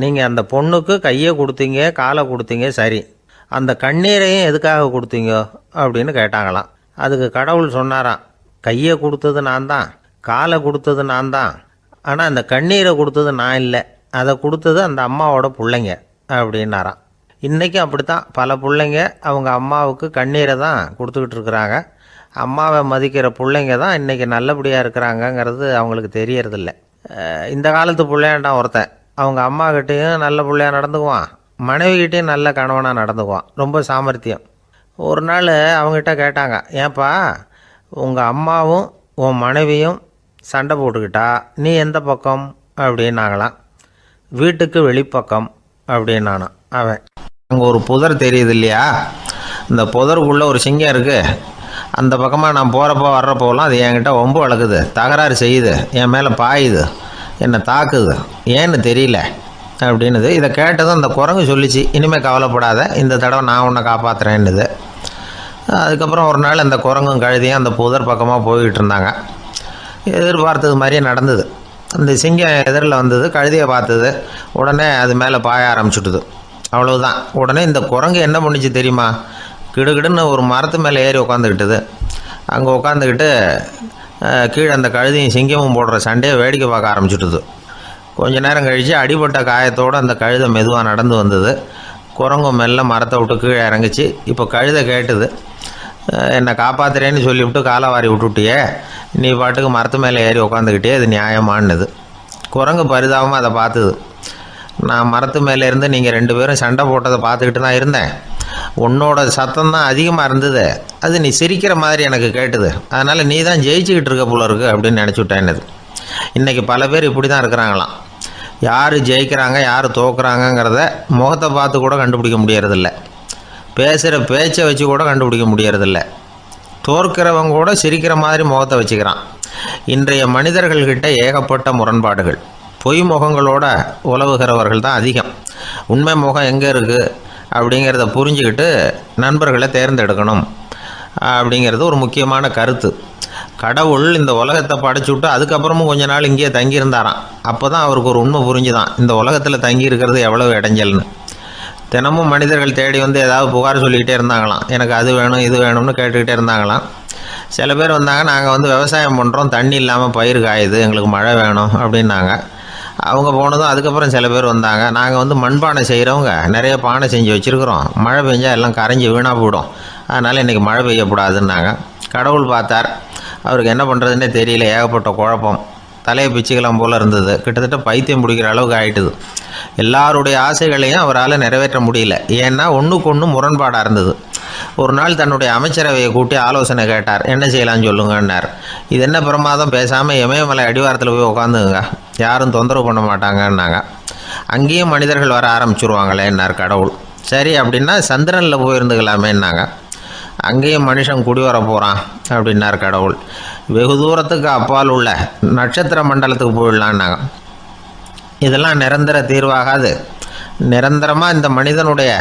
நீங்கள் அந்த பொண்ணுக்கு கையை கொடுத்தீங்க, காலை கொடுத்தீங்க, சரி, அந்த கண்ணீரையும் எதுக்காக கொடுத்தீங்க அப்படின்னு கேட்டாங்களாம். அதுக்கு கடவுள் சொன்னாராம், கையை கொடுத்தது நான் தான், காலை கொடுத்தது நான் தான், ஆனால் அந்த கண்ணீரை கொடுத்தது நான் இல்லை, அதை கொடுத்தது அந்த அம்மாவோட பிள்ளைங்க அப்படின்னாராம். இன்றைக்கும் அப்படி தான் பல பிள்ளைங்க அவங்க அம்மாவுக்கு கண்ணீரை தான் கொடுத்துக்கிட்டு இருக்கிறாங்க. அம்மாவை மதிக்கிற பிள்ளைங்க தான் இன்றைக்கி நல்லபடியாக இருக்கிறாங்கங்கிறது அவங்களுக்கு தெரியறதில்ல. இந்த காலத்து பிள்ளையாண்டான் ஒருத்தன் அவங்க அம்மாக்கிட்டேயும் நல்ல பிள்ளையாக நடந்துக்குவான், மனைவிக்கிட்டேயும் நல்ல கணவனாக நடந்துக்குவான், ரொம்ப சாமர்த்தியம். ஒரு நாள் அவங்ககிட்ட கேட்டாங்க, ஏன்பா உங்கள் அம்மாவும் உன் மனைவியும் சண்டை போட்டுக்கிட்டா நீ எந்த பக்கம் அப்படின்னாங்களாம். வீட்டுக்கு வெளிப்பக்கம் அப்படின்னானா அவன். அங்கே ஒரு புதர் தெரியுது இல்லையா, இந்த புதருக்குள்ளே ஒரு சிங்கம் இருக்குது, அந்த பக்கமாக நான் போகிறப்போ வர்றப்போலாம் அது என்கிட்ட வம்பு வளர்க்குது, தகராறு செய்யுது, என் மேலே பாயுது, என்னை தாக்குது, ஏன்னு தெரியல அப்படின்னுது. இதை கேட்டதும் அந்த குரங்கு சொல்லிச்சு, இனிமேல் கவலைப்படாத, இந்த தடவை நான் உன்னை காப்பாற்றுறேன்னுது. அதுக்கப்புறம் ஒரு நாள் அந்த குரங்கும் கழுதியும் அந்த புதர் பக்கமாக போய்கிட்டு இருந்தாங்க. எதிர்பார்த்தது மாதிரியே நடந்தது. அந்த சிங்கம் எதிரில் வந்தது, கழுதியை பார்த்தது, உடனே அது மேலே பாய ஆரம்பிச்சுட்டுது. அவ்வளவுதான். உடனே இந்த குரங்கு என்ன பண்ணிச்சு தெரியுமா, கிடுகிடுன்னு ஒரு மரத்து மேலே ஏறி உட்காந்துக்கிட்டது. அங்கே உட்காந்துக்கிட்டு கீழே அந்த கழுதியும் சிங்கமும் போடுற சண்டையை வேடிக்கை பார்க்க ஆரம்பிச்சுட்டுது. கொஞ்ச நேரம் கழித்து அடிபட்ட காயத்தோடு அந்த கழுதை மெதுவாக நடந்து வந்தது. குரங்கு மெல்ல மரத்தை விட்டு கீழே இறங்குச்சு. இப்போ கழுதை கேட்டுது, என்னை காப்பாற்றுறேன்னு சொல்லிவிட்டு காலை விட்டுட்டியே, நீ பாட்டுக்கு மரத்து மேலே ஏறி உட்காந்துக்கிட்டே, அது நியாயமானது. குரங்கு பரிதாபமாக அதை பார்த்துது. நான் மரத்து மேலே இருந்து நீங்கள் 2 பேரும் சண்டை போட்டதை பார்த்துக்கிட்டு தான் இருந்தேன், உன்னோட சத்தம் தான் அதிகமாக இருந்தது, அது நீ சிரிக்கிற மாதிரி எனக்கு கேட்டுது, அதனால் நீ தான் ஜெயிச்சுக்கிட்டு இருக்க போல இருக்கு அப்படின்னு நினச்சிவிட்டேன்னுது. இன்றைக்கி பல பேர் இப்படி தான் இருக்கிறாங்களாம். யார் ஜெயிக்கிறாங்க யார் தோக்குறாங்கங்கிறத முகத்தை பார்த்து கூட கண்டுபிடிக்க முடியறதில்ல, பேசுகிற பேச்சை வச்சு கூட கண்டுபிடிக்க முடியறதில்ல. தோற்கிறவங்க கூட சிரிக்கிற மாதிரி முகத்தை வச்சுக்கிறான். இன்றைய மனிதர்கள்கிட்ட ஏகப்பட்ட முரண்பாடுகள். பொய் முகங்களோட உலவுகிறவர்கள் தான் அதிகம். உண்மை முகம் எங்கே இருக்குது அப்படிங்கிறத புரிஞ்சுக்கிட்டு நண்பர்களை தேர்ந்தெடுக்கணும் அப்படிங்கிறது ஒரு முக்கியமான கருத்து. கடவுள் இந்த உலகத்தை படைச்சு விட்டு அதுக்கப்புறமும் கொஞ்ச நாள் இங்கேயே தங்கியிருந்தாராம். அப்போ தான் அவருக்கு ஒரு உண்மை புரிஞ்சுதான், இந்த உலகத்தில் தங்கி இருக்கிறது எவ்வளவு இடைஞ்சல்னு. தினமும் மனிதர்கள் தேடி வந்து ஏதாவது புகார் சொல்லிக்கிட்டே இருந்தாங்களாம். எனக்கு அது வேணும் இது வேணும்னு கேட்டுக்கிட்டே இருந்தாங்களாம். சில பேர் வந்தாங்க, நாங்கள் வந்து விவசாயம் பண்ணுறோம், தண்ணி இல்லாமல் பயிர் காயுது, எங்களுக்கு மழை வேணும் அப்படின்னாங்க. அவங்க போனதும் அதுக்கப்புறம் சில பேர் வந்தாங்க, நாங்கள் வந்து மண்பானை செய்கிறவங்க, நிறைய பானை செஞ்சு வச்சுருக்குறோம், மழை பெஞ்சால் எல்லாம் கரைஞ்சி வீணாக போயிடும், அதனால் இன்றைக்கி மழை பெய்யக்கூடாதுன்னாங்க. கடவுள் பார்த்தார், அவருக்கு என்ன பண்ணுறதுன்னே தெரியல, ஏகப்பட்ட குழப்பம், தலையை பிச்சுக்கலாம் போல் இருந்தது, கிட்டத்தட்ட பைத்தியம் பிடிக்கிற அளவுக்கு ஆகிட்டுது. எல்லாருடைய ஆசைகளையும் அவரால் நிறைவேற்ற முடியல, ஏன்னா ஒன்றுக்கு ஒன்று முரண்பாடாக இருந்தது. ஒரு நாள் தன்னுடைய அமைச்சரவையை கூட்டி ஆலோசனை கேட்டார். என்ன செய்யலான்னு சொல்லுங்கன்னார். இது என்ன பிரமாதம், பேசாமல் இமயமலை அடிவாரத்தில் போய் உட்காந்துங்க, யாரும் தொந்தரவு பண்ண மாட்டாங்கன்னாங்க. அங்கேயும் மனிதர்கள் வர ஆரம்பிச்சுருவாங்களேன்னார் கடவுள். சரி அப்படின்னா சந்திரனில் போயிருந்துக்கலாமேன்னாங்க. அங்கேயும் மனுஷன் குடி வர போகிறான் அப்படின்னார் கடவுள். வெகு தூரத்துக்கு அப்பால் உள்ள நட்சத்திர மண்டலத்துக்கு போயிடலான்னாங்க. இதெல்லாம் நிரந்தர தீர்வாகாது, நிரந்தரமாக இந்த மனிதனுடைய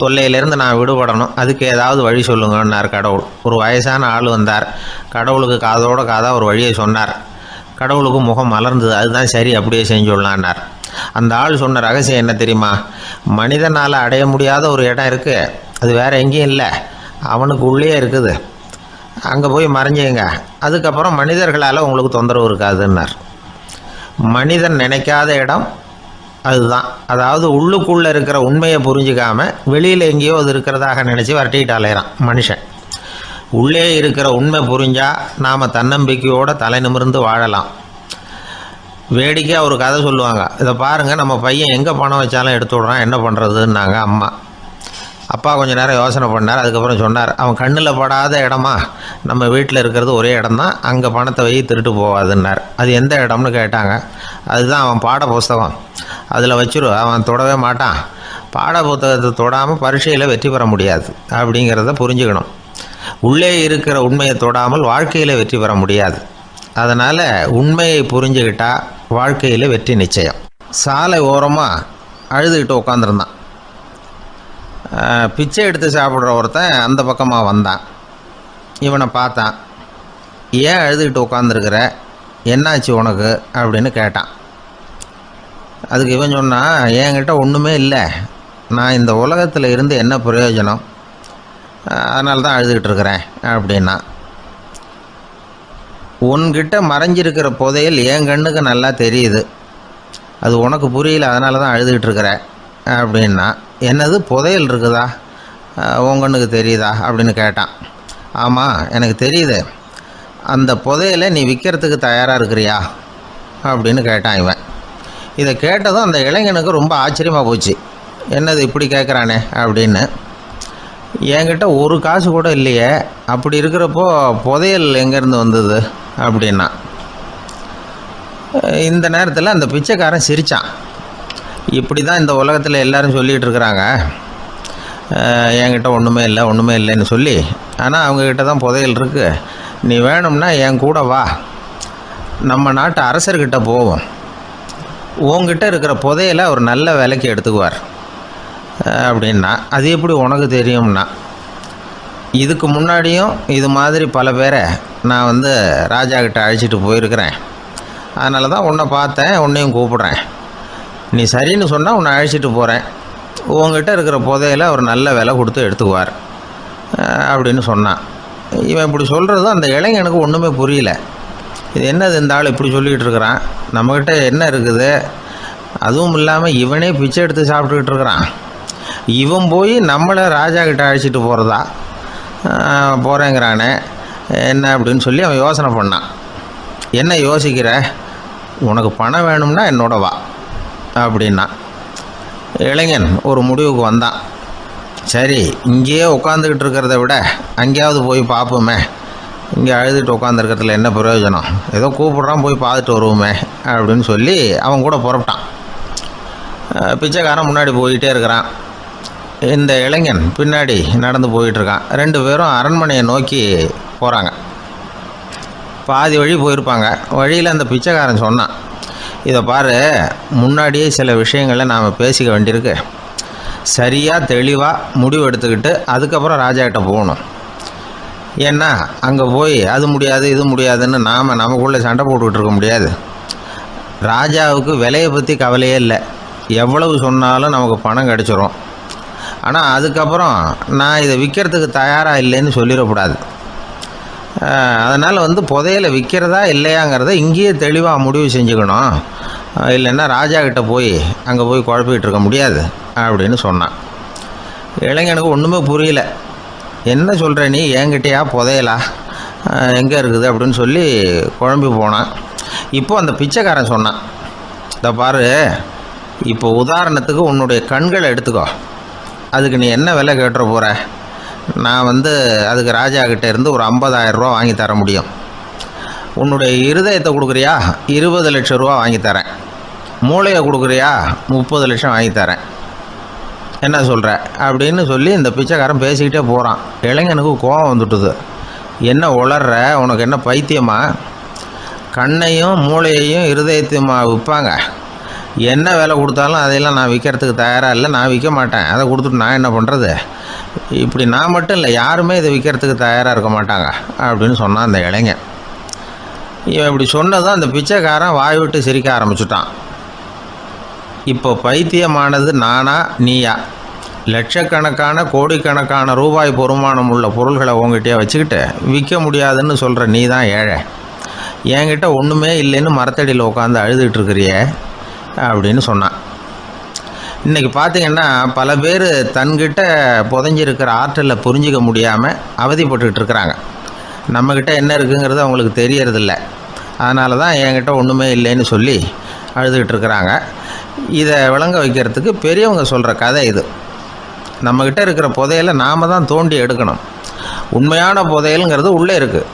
தொல்லையிலேருந்து நான் விடுபடணும், அதுக்கு ஏதாவது வழி சொல்லுங்கன்னார் கடவுள். ஒரு வயசான ஆள் வந்தார். கடவுளுக்கு காதோட காதாக ஒரு வழியை சொன்னார். கடவுளுக்கு முகம் மலர்ந்தது. அதுதான் சரி, அப்படியே செஞ்சுடலான்னார். அந்த ஆள் சொன்ன ரகசியம் என்ன தெரியுமா? மனிதனால் அடைய முடியாத ஒரு இடம் இருக்குது, அது வேறு எங்கேயும் இல்லை, அவனுக்கு உள்ளே இருக்குது, அங்கே போய் மறைஞ்சிங்க, அதுக்கப்புறம் மனிதர்களால் உங்களுக்கு தொந்தரவு இருக்காதுன்னார். மனிதன் நினைக்காத இடம் அதுதான். அதாவது உள்ளுக்குள்ளே இருக்கிற உண்மையை புரிஞ்சிக்காமல் வெளியில் எங்கேயோ அது இருக்கிறதாக நினச்சி வரட்டிக்கிட்டு அலையிறான் மனுஷன். உள்ளே இருக்கிற உண்மை புரிஞ்சால் நாம் தன்னம்பிக்கையோடு தலை நிமிர்ந்து வாழலாம். வேடிக்கையாக ஒரு கதை சொல்லுவாங்க. இதை பாருங்கள், நம்ம பையன் எங்கே பணம் வச்சாலும் எடுத்து விட்றான், என்ன பண்ணுறதுன்னாங்க அம்மா. அப்பா கொஞ்சம் நேரம் யோசனை பண்ணார். அதுக்கப்புறம் சொன்னார், அவன் கண்ணில் படாத இடமா நம்ம வீட்டில் இருக்கிறது ஒரே இடம்தான், அங்கே பணத்தை வை திருட்டு போகாதுன்னார். அது எந்த இடம்னு கேட்டாங்க. அதுதான் அவன் பாட புஸ்தகம், அதில் வச்சிரு, அவன் தொடவே மாட்டான், பாட புத்தகத்தை தொடாமல் பரீட்சையில் வெற்றி பெற முடியாது அப்படிங்கிறத புரிஞ்சுக்கணும். உள்ளே இருக்கிற உண்மையை தொடாமல் வாழ்க்கையில் வெற்றி பெற முடியாது. அதனால் உண்மையை புரிஞ்சுக்கிட்டால் வாழ்க்கையில் வெற்றி நிச்சயம். சாலை ஓரமாக அழுதுகிட்டு உட்காந்துருந்தான். பிச்சை எடுத்து சாப்பிட்ற ஒருத்தன் அந்த பக்கமாக வந்தான். இவனை பார்த்தான். ஏன் அழுதுகிட்டு உட்காந்துருக்கிற, என்னாச்சு உனக்கு அப்படின்னு கேட்டான். அதுக்கு இவன் சொன்னான், என்கிட்ட ஒன்றுமே இல்லை, நான் இந்த உலகத்தில் இருந்து என்ன பிரயோஜனம், அதனால தான் அழுதுகிட்டு இருக்கிறேன் அப்படின்னா. உன்கிட்ட மறைஞ்சிருக்கிற புதையல் என் கண்ணுக்கு நல்லா தெரியுது, அது உனக்கு புரியல, அதனால தான் அழுதுகிட்டு இருக்கிற அப்படின்னா. என்னது, புதையல் இருக்குதா, உன் கண்ணுக்கு தெரியுதா அப்படின்னு கேட்டான். ஆமாம், எனக்கு தெரியுது, அந்த புதையலை நீ விற்கிறதுக்கு தயாராக இருக்கிறியா அப்படின்னு கேட்டான் இவன். இதை கேட்டதும் அந்த இளைஞனுக்கு ரொம்ப ஆச்சரியமாக போச்சு. என்னது இப்படி கேட்குறானே அப்படின்னு. என்கிட்ட ஒரு காசு கூட இல்லையே, அப்படி இருக்கிறப்போ புதையல் எங்கேருந்து வந்தது அப்படின்னா. இந்த நேரத்தில் அந்த பிச்சைக்காரன் சிரித்தான். இப்படி தான் இந்த உலகத்தில் எல்லோரும் சொல்லிகிட்டு இருக்கிறாங்க, என்கிட்ட ஒன்றுமே இல்லை ஒன்றுமே இல்லைன்னு சொல்லி, ஆனால் அவங்கக்கிட்ட தான் புதையல் இருக்குது, நீ வேணும்னா என் கூட வா, நம்ம நாட்டு அரசர்கிட்ட போவோம், உங்ககிட்ட இருக்கிற புதையலை அவர் நல்ல விலைக்கு எடுத்துக்குவார் அப்படின்னா. அது எப்படி உனக்கு தெரியும்னா, இதுக்கு முன்னாடியும் இது மாதிரி பல பேரை நான் வந்து ராஜா கிட்ட அழைச்சிட்டு போயிருக்கிறேன், அதனால தான் உன்னை பார்த்தேன், உன்னையும் கூப்பிட்றேன், நீ சரின்னு சொன்னால் உன்னை அழைச்சிட்டு போகிறேன், உங்ககிட்ட இருக்கிற புதையலை அவர் நல்ல விலை கொடுத்து எடுத்துக்குவார் அப்படின்னு சொன்னான். இவன் இப்படி சொல்கிறதும் அந்த இளைஞனுக்கு ஒன்றுமே புரியல. இது என்னது இந்த ஆள் இப்படி சொல்லிக்கிட்டு இருக்கிறான், நம்மக்கிட்ட என்ன இருக்குது, அதுவும் இல்லாமல் இவனே பிச்சை எடுத்து சாப்பிட்டுக்கிட்டு இருக்கிறான், இவன் போய் நம்மளை ராஜா கிட்ட அழைச்சிட்டு போகிறதா போகிறேங்கிறானே என்ன அப்படின்னு சொல்லி அவன் யோசனை பண்ணான். என்ன யோசிக்கிற, உனக்கு பணம் வேணும்னா என்னோட வா அப்படின்னா. இளைஞன் ஒரு முடிவுக்கு வந்தான். சரி, இங்கேயே உட்காந்துக்கிட்டு இருக்கிறத விட அங்கேயாவது போய் பார்ப்போமே, இங்கே அழுதுட்டு உட்காந்துருக்கிறதுல என்ன பிரயோஜனம், ஏதோ கூப்பிட்றான் போய் பார்த்துட்டு வருவோமே அப்படின்னு சொல்லி அவன் கூட புறப்பட்டான். பிச்சைக்காரன் முன்னாடி போயிட்டே இருக்கிறான், இந்த இளைஞன் பின்னாடி நடந்து போயிட்டுருக்கான். ரெண்டு பேரும் அரண்மனையை நோக்கி போகிறாங்க. பாதி வழி போயிருப்பாங்க. வழியில் அந்த பிச்சைக்காரன் சொன்னான், இதை பாரு, முன்னாடியே சில விஷயங்களை நாம் பேசிக்க வேண்டியிருக்கு, சரியாக தெளிவாக முடிவு எடுத்துக்கிட்டு அதுக்கப்புறம் ராஜாக்கிட்ட போகணும். ஏன்னா அங்கே போய் அது முடியாது இது முடியாதுன்னு நாம் நமக்குள்ளே சண்டை போட்டுக்கிட்டு இருக்க முடியாது. ராஜாவுக்கு விலையை பற்றி கவலையே இல்லை. எவ்வளவு சொன்னாலும் நமக்கு பணம் கிடச்சிரும். ஆனால் அதுக்கப்புறம் நான் இதை விற்கிறதுக்கு தயாராக இல்லைன்னு சொல்லிடக்கூடாது. அதனால் புதையலை விற்கிறதா இல்லையாங்கிறத இங்கேயே தெளிவாக முடிவு செஞ்சுக்கணும். இல்லைன்னா ராஜா கிட்ட போய் அங்கே போய் குழப்பிக்கிட்டு இருக்க முடியாது அப்படின்னு சொன்னான். இளைஞனுக்கு ஒன்றுமே புரியல. என்ன சொல்கிற நீ, என்கிட்டயா புதையலா, எங்கே இருக்குது அப்படின்னு சொல்லி குழம்பி போனான். இப்போ அந்த பிச்சைக்காரன் சொன்னான், இதை பாரு, இப்போ உதாரணத்துக்கு உன்னுடைய கண்களை எடுத்துக்கோ. அதுக்கு நீ என்ன விலை கேட்டுற போகிற? நான் அதுக்கு ராஜா கிட்டே இருந்து ஒரு 50,000 ரூபா வாங்கி தர முடியும். உன்னுடைய இருதயத்தை கொடுக்குறியா, 20 லட்சம் ரூபா வாங்கி தரேன். மூளையை கொடுக்குறியா, 30 லட்சம் வாங்கி தரேன். என்ன சொல்கிற அப்படின்னு சொல்லி இந்த பிச்சைக்காரன் பேசிக்கிட்டே போகிறான். இளைஞனுக்கு கோபம் வந்துட்டுது. என்ன உளர்ற, உனக்கு என்ன பைத்தியமா? கண்ணையும் மூளையையும் இருதயத்தையுமா விற்பாங்க? என்ன விலை கொடுத்தாலும் அதையெல்லாம் நான் விற்கிறதுக்கு தயாராக இல்லை, நான் விற்க மாட்டேன். அதை கொடுத்துட்டு நான் என்ன பண்ணுறது? இப்படி நான் மட்டும் இல்லை, யாருமே இதை விற்கிறதுக்கு தயாராக இருக்க மாட்டாங்க அப்படின்னு சொன்னான் அந்த இளைஞன். இவன் இப்படி சொன்னதும் அந்த பிச்சைக்காரன் வாய் விட்டு சிரிக்க ஆரம்பிச்சுட்டான். இப்போ பைத்தியமானது நானா நீயா? லட்சக்கணக்கான கோடிக்கணக்கான ரூபாய் பொறுமானம் உள்ள பொருள்களை உங்ககிட்டயே வச்சுக்கிட்டு விற்க முடியாதுன்னு சொல்கிற நீ தான் ஏழை. என்கிட்ட ஒன்றுமே இல்லைன்னு மரத்தடியில் உட்காந்து அழுதுகிட்டு இருக்கிறியே அப்படின்னு சொன்னான். இன்றைக்கி பார்த்திங்கன்னா பல பேர் தன்கிட்ட புதைஞ்சிருக்கிற ஆற்றலை புரிஞ்சிக்க முடியாமல் அவதிப்பட்டுக்கிட்டு இருக்கிறாங்க. நம்மக்கிட்ட என்ன இருக்குங்கிறது அவங்களுக்கு தெரியறதில்ல. அதனால தான் என்கிட்ட ஒன்றுமே இல்லைன்னு சொல்லி அழுதுகிட்டு இருக்கிறாங்க. இதை விளங்க வைக்கிறதுக்கு பெரியவங்க சொல்கிற கதை இது. நம்மக்கிட்ட இருக்கிற புதையலை நாம் தான் தோண்டி எடுக்கணும். உண்மையான புதையலுங்கிறது உள்ளே இருக்குது.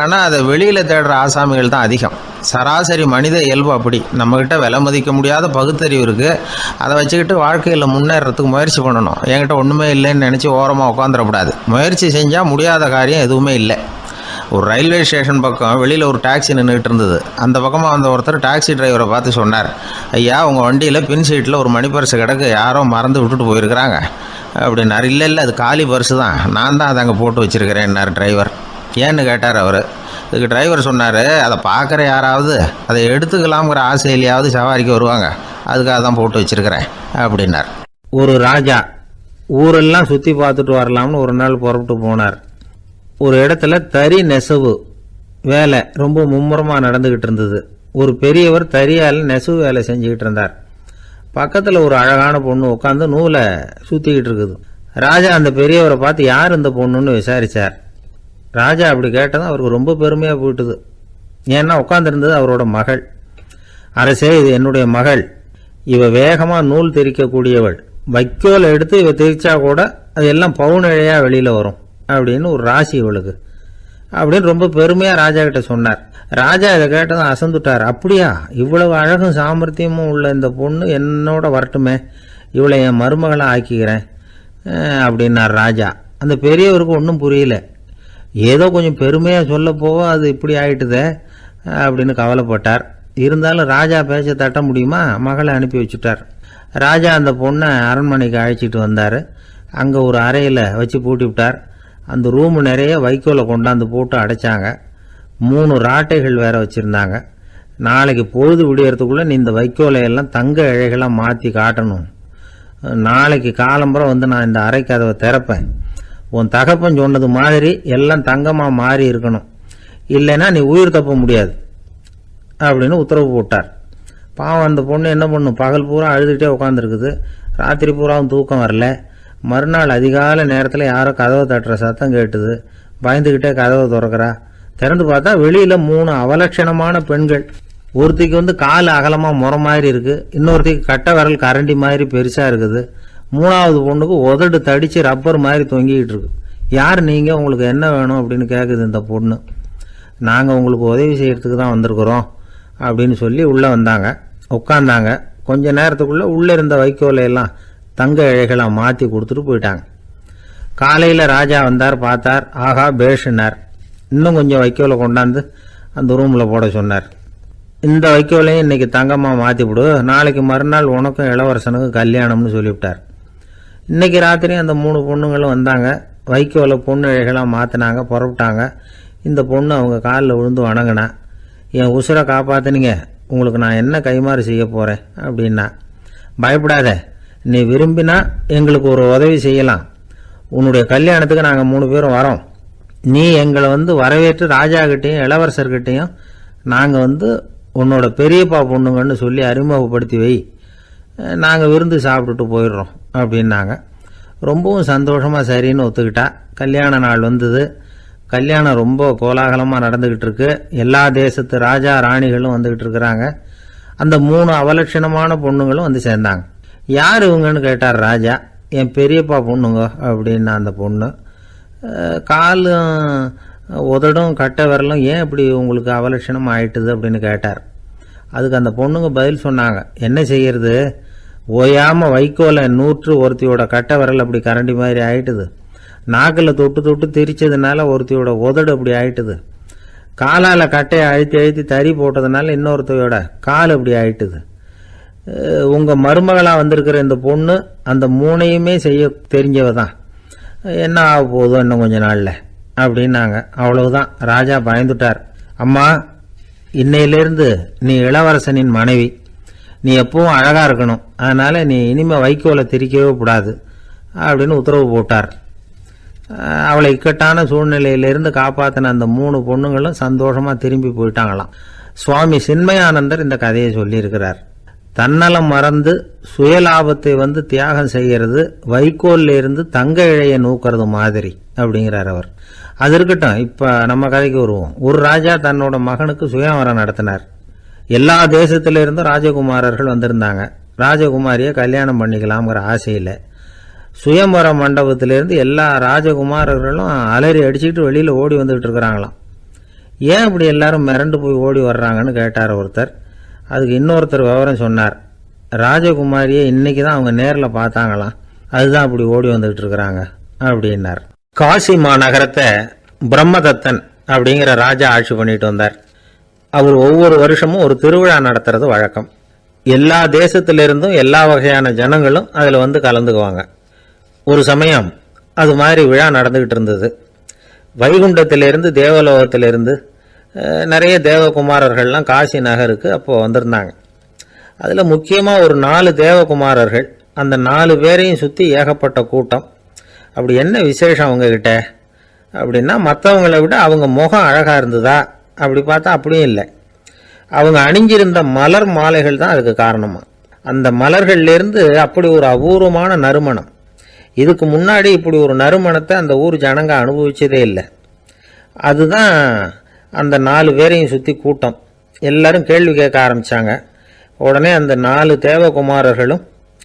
ஆனால் அதை வெளியில் தேடுற ஆசாமிகள் தான் அதிகம். சராசரி மனித இயல்பு அப்படி. நம்மக்கிட்ட விலை மதிக்க முடியாத பகுத்தறிவு இருக்குது. அதை வச்சுக்கிட்டு வாழ்க்கையில் முன்னேறதுக்கு முயற்சி பண்ணணும். என்கிட்ட ஒன்றுமே இல்லைன்னு நினச்சி ஓரமாக உட்காந்துடக்கூடாது. முயற்சி செஞ்சால் முடியாத காரியம் எதுவுமே இல்லை. ஒரு ரயில்வே ஸ்டேஷன் பக்கம் வெளியில் ஒரு டாக்ஸி நின்றுட்டு இருந்தது. அந்த பக்கமாக வந்த ஒருத்தர் டாக்ஸி டிரைவரை பார்த்து சொன்னார், ஐயா, உங்கள் வண்டியில் பின் சீட்டில் ஒரு மணி பர்ஸு கிடக்கு, யாரோ மறந்து விட்டுட்டு போயிருக்கிறாங்க அப்படின்னாரு. இல்லை இல்லை, அது காலி பர்ஸு தான், நான் தான் அதை அங்கே போட்டு வச்சுருக்கிறேன்னார் டிரைவர். ஏன்னு கேட்டார் அவர். இதுக்கு டிரைவர் சொன்னார், அதை பார்க்குற யாராவது அதை எடுத்துக்கலாம்ங்கிற ஆசையிலையாவது சவாரிக்கு வருவாங்க, அதுக்காக தான் போட்டு வச்சுருக்கிறேன் அப்படின்னார். ஒரு ராஜா ஊரெல்லாம் சுற்றி பார்த்துட்டு வரலாம்னு ஒரு நாள் புறப்பட்டு போனார். ஒரு இடத்துல தறி நெசவு வேலை ரொம்ப மும்முரமாக நடந்துக்கிட்டு இருந்தது. ஒரு பெரியவர் தறியால் நெசவு வேலை செஞ்சுக்கிட்டு இருந்தார். பக்கத்தில் ஒரு அழகான பொண்ணு உட்காந்து நூலை சுற்றிக்கிட்டு இருக்குது. ராஜா அந்த பெரியவரை பார்த்து யார் இந்த பொண்ணுன்னு விசாரித்தார். ராஜா அப்படி கேட்டதும் அவருக்கு ரொம்ப பெருமையாக போயிட்டுது. ஏன்னா உட்காந்துருந்தது அவரோட மகள். அரசே, இது என்னுடைய மகள். இவ வேகமாக நூல் திரிக்கக்கூடியவள். வைக்கோலை எடுத்து இவ திரிச்சா கூட அது எல்லாம் பவுனிழையாக வெளியில் வரும் அப்படின்னு ஒரு ராசி இவளுக்கு அப்படின்னு ரொம்ப பெருமையாக ராஜா கிட்ட சொன்னார். ராஜா இதை கேட்டதும் அசந்துட்டார். அப்படியா, இவ்வளவு அழகும் சாமர்த்தியமும் உள்ள இந்த பொண்ணு என்னோட வரட்டுமே, இவளை என் மருமகளை ஆக்கிக்கிறேன் அப்படின்னார் ராஜா. அந்த பெரியவருக்கு ஒன்றும் புரியல. ஏதோ கொஞ்சம் பெருமையாக சொல்ல போக அது இப்படி ஆயிட்டுதே அப்படின்னு கவலைப்பட்டார். இருந்தாலும் ராஜா பேச்ச தட்ட முடியுமா, மகளை அனுப்பி வச்சுட்டார். ராஜா அந்த பொண்ணை அரண்மனைக்கு அழைச்சிட்டு வந்தார். அங்கே ஒரு அறையில் வச்சு பூட்டி விட்டார். அந்த ரூமு நிறைய வைக்கோலை கொண்டாந்து போட்டு அடைச்சாங்க. 3 ராட்டைகள் வேற வச்சுருந்தாங்க. நாளைக்கு பொழுது விடியறதுக்குள்ளே நீ இந்த வைக்கோலையெல்லாம் தங்க இழைகளாக மாற்றி காட்டணும். நாளைக்கு காலம்பரம் நான் இந்த அறை கதவை திறப்பேன். உன் தகப்பன் சொன்னது மாதிரி எல்லாம் தங்கமாக மாறி இருக்கணும், இல்லைன்னா நீ உயிர் தப்ப முடியாது அப்படின்னு உத்தரவு போட்டார். பாவம் அந்த பொண்ணு என்ன பண்ணும், பகல் பூரா அழுதுகிட்டே உட்காந்துருக்குது. ராத்திரி பூராவும் தூக்கம் வரல. மறுநாள் அதிகாலை நேரத்தில் யாரோ கதவை தட்டுற சத்தம் கேட்டுது. பயந்துக்கிட்டே கதவை திறக்கிறா. திறந்து பார்த்தா வெளியில் 3 அவலட்சணமான பெண்கள். ஒருத்திக்கு கால் அகலமாக முறை மாதிரி இருக்குது, இன்னொருத்திக்கு கட்டை விரல் கரண்டி மாதிரி பெருசாக இருக்குது, 3ஆவது பொண்ணுக்கு உதடு தடித்து ரப்பர் மாதிரி தொங்கிக்கிட்டு இருக்கு. யார் நீங்கள், உங்களுக்கு என்ன வேணும் அப்படின்னு கேட்குது இந்த பொண்ணு. நாங்கள் உங்களுக்கு உதவி செய்கிறதுக்கு தான் வந்திருக்கிறோம் அப்படின்னு சொல்லி உள்ளே வந்தாங்க. உட்காந்தாங்க. கொஞ்ச நேரத்துக்குள்ளே உள்ளே இருந்த வைக்கோலையெல்லாம் தங்க இழைகளாக மாற்றி கொடுத்துட்டு போயிட்டாங்க. காலையில் ராஜா வந்தார். பார்த்தார். ஆகா பேஷுனார். இன்னும் கொஞ்சம் வைக்கோலை கொண்டாந்து அந்த ரூமில் போட சொன்னார். இந்த வைக்கோலையும் இன்றைக்கி தங்கமாக மாற்றி விடு, நாளைக்கு மறுநாள் உனக்கும் இளவரசனுக்கும் கல்யாணம்னு சொல்லிவிட்டார். இன்றைக்கி ராத்திரி அந்த 3 பொண்ணுங்களும் வந்தாங்க. வைக்கோலை பொண்ணு இழைகளாக மாற்றினாங்க, புறப்பட்டாங்க. இந்த பொண்ணு அவங்க காலில் விழுந்து வணங்கினா, என் உசுரை காப்பாற்றுனீங்க, உங்களுக்கு நான் என்ன கைமாறு செய்ய போகிறேன் அப்படின்னா. பயப்படாத, நீ விரும்பினா எங்களுக்கு ஒரு உதவி செய்யலாம். உன்னுடைய கல்யாணத்துக்கு நாங்கள் 3 பேரும் வரோம். நீ எங்களை வரவேற்று ராஜாக்கிட்டையும் இளவரசர்கிட்டையும் நாங்கள் உன்னோட பெரியப்பா பொண்ணுங்கன்னு சொல்லி அறிமுகப்படுத்தி வை, நாங்கள் விருந்து சாப்பிட்டுட்டு போயிடுறோம் அப்படின்னாங்க. ரொம்பவும் சந்தோஷமாக சரின்னு ஒத்துக்கிட்டா. கல்யாண நாள் வந்தது. கல்யாணம் ரொம்ப கோலாகலமாக நடந்துக்கிட்டு இருக்கு. எல்லா தேசத்து ராஜா ராணிகளும் வந்துக்கிட்டு இருக்கிறாங்க. அந்த 3 அவலட்சணமான பொண்ணுங்களும் சேர்ந்தாங்க. யார் இவங்கன்னு கேட்டார் ராஜா. என் பெரியப்பா பொண்ணுங்க அப்படின்னா அந்த பொண்ணு. காலும் உதடும் கட்டை விரலும் ஏன் இப்படி உங்களுக்கு அவலட்சணம் ஆயிட்டுது அப்படின்னு கேட்டார். அதுக்கு அந்த பொண்ணுங்க பதில் சொன்னாங்க. என்ன செய்யறது, ஓயாம வைக்கோல 100 ஒருத்தியோட கட்டை விரல் அப்படி கரண்டி மாதிரி ஆயிட்டுது. நாக்கில் தொட்டு தொட்டு திரிச்சதுனால ஒருத்தியோட உதடு அப்படி ஆயிட்டுது. காலால் கட்டையை அழுத்தி அழுத்தி தறி போட்டதுனால இன்னொருத்தையோட கால் அப்படி ஆயிட்டுது. உங்கள் மருமகளாக வந்திருக்கிற இந்த பொண்ணு அந்த 3ஐயுமே செய்ய தெரிஞ்சவ தான். என்ன ஆக போதும் இன்னும் கொஞ்ச நாளில் அப்படின்னாங்க. அவ்வளவுதான். ராஜா பயந்துட்டார். அம்மா, இன்னையிலிருந்து நீ இளவரசனின் மனைவி. நீ எப்பவும் அழகாக இருக்கணும். அதனால் நீ இனிமேல் வைக்கோலை திரிக்கவே கூடாது அப்படின்னு உத்தரவு போட்டார். அவளை இக்கட்டான சூழ்நிலையிலிருந்து காப்பாற்றின அந்த 3 பொண்ணுங்களும் சந்தோஷமாக திரும்பி போயிட்டாங்களாம். சுவாமி சின்மயானந்தர் இந்த கதையை சொல்லியிருக்கிறார். தன்னலம் மறந்து சுயலாபத்தை தியாகம் செய்கிறது வைக்கோல்ல இருந்து தங்க இழையை நூக்கிறது மாதிரி அப்படிங்கிறார் அவர். அது இருக்கட்டும், இப்போ நம்ம கதைக்கு வருவோம். ஒரு ராஜா தன்னோட மகனுக்கு சுயவரம் நடத்தினார். எல்லா தேசத்திலிருந்தும் ராஜகுமாரர்கள் வந்திருந்தாங்க. ராஜகுமாரியை கல்யாணம் பண்ணிக்கலாம்ங்கிற ஆசையில் சுயம்பர மண்டபத்திலிருந்து எல்லா ராஜகுமாரர்களும் அலறி அடிச்சுக்கிட்டு வெளியில் ஓடி வந்துகிட்டு இருக்கிறாங்களாம். ஏன் இப்படி எல்லாரும் மிரண்டு போய் ஓடி வர்றாங்கன்னு கேட்டார் ஒருத்தர். அதுக்கு இன்னொருத்தர் விவரம் சொன்னார். ராஜகுமாரியை இன்னைக்கு தான் அவங்க நேரில் பார்த்தாங்களாம், அதுதான் அப்படி ஓடி வந்துகிட்டு இருக்கிறாங்க அப்படின்னார். காசி மாநகரத்தை பிரம்மதத்தன் அப்படிங்கிற ராஜா ஆட்சி பண்ணிட்டு வந்தார். அவர் ஒவ்வொரு வருஷமும் ஒரு திருவிழா நடத்துறது வழக்கம். எல்லா தேசத்திலிருந்தும் எல்லா வகையான ஜனங்களும் அதில் கலந்துக்குவாங்க. ஒரு சமயம் அது மாதிரி விழா நடந்துகிட்டு இருந்தது. வைகுண்டத்திலிருந்து தேவலோகத்திலிருந்து நிறைய தேவகுமாரர்கள்லாம் காசி நகருக்கு அப்போ வந்திருந்தாங்க. அதில் முக்கியமாக ஒரு 4 தேவகுமாரர்கள். அந்த 4 பேரையும் சுற்றி ஏகப்பட்ட கூட்டம். அப்படி என்ன விசேஷம் அவங்கக்கிட்ட அப்படின்னா, மற்றவங்களை விட அவங்க முகம் அழகாக இருந்ததா அப்படி பார்த்தா அப்படியும் இல்லை. அவங்க அணிஞ்சிருந்த மலர் மாலைகள் தான் அதுக்கு காரணமாக. அந்த மலர்கள்லேருந்து அப்படி ஒரு அபூர்வமான நறுமணம். இதுக்கு முன்னாடி இப்படி ஒரு நறுமணத்தை அந்த ஊர் ஜனங்க அனுபவிச்சதே இல்லை. அதுதான் அந்த 4 பேரையும் சுற்றி கூட்டம். எல்லாரும் கேள்வி கேட்க ஆரம்பித்தாங்க. உடனே அந்த 4 தேவகுமாரர்களும்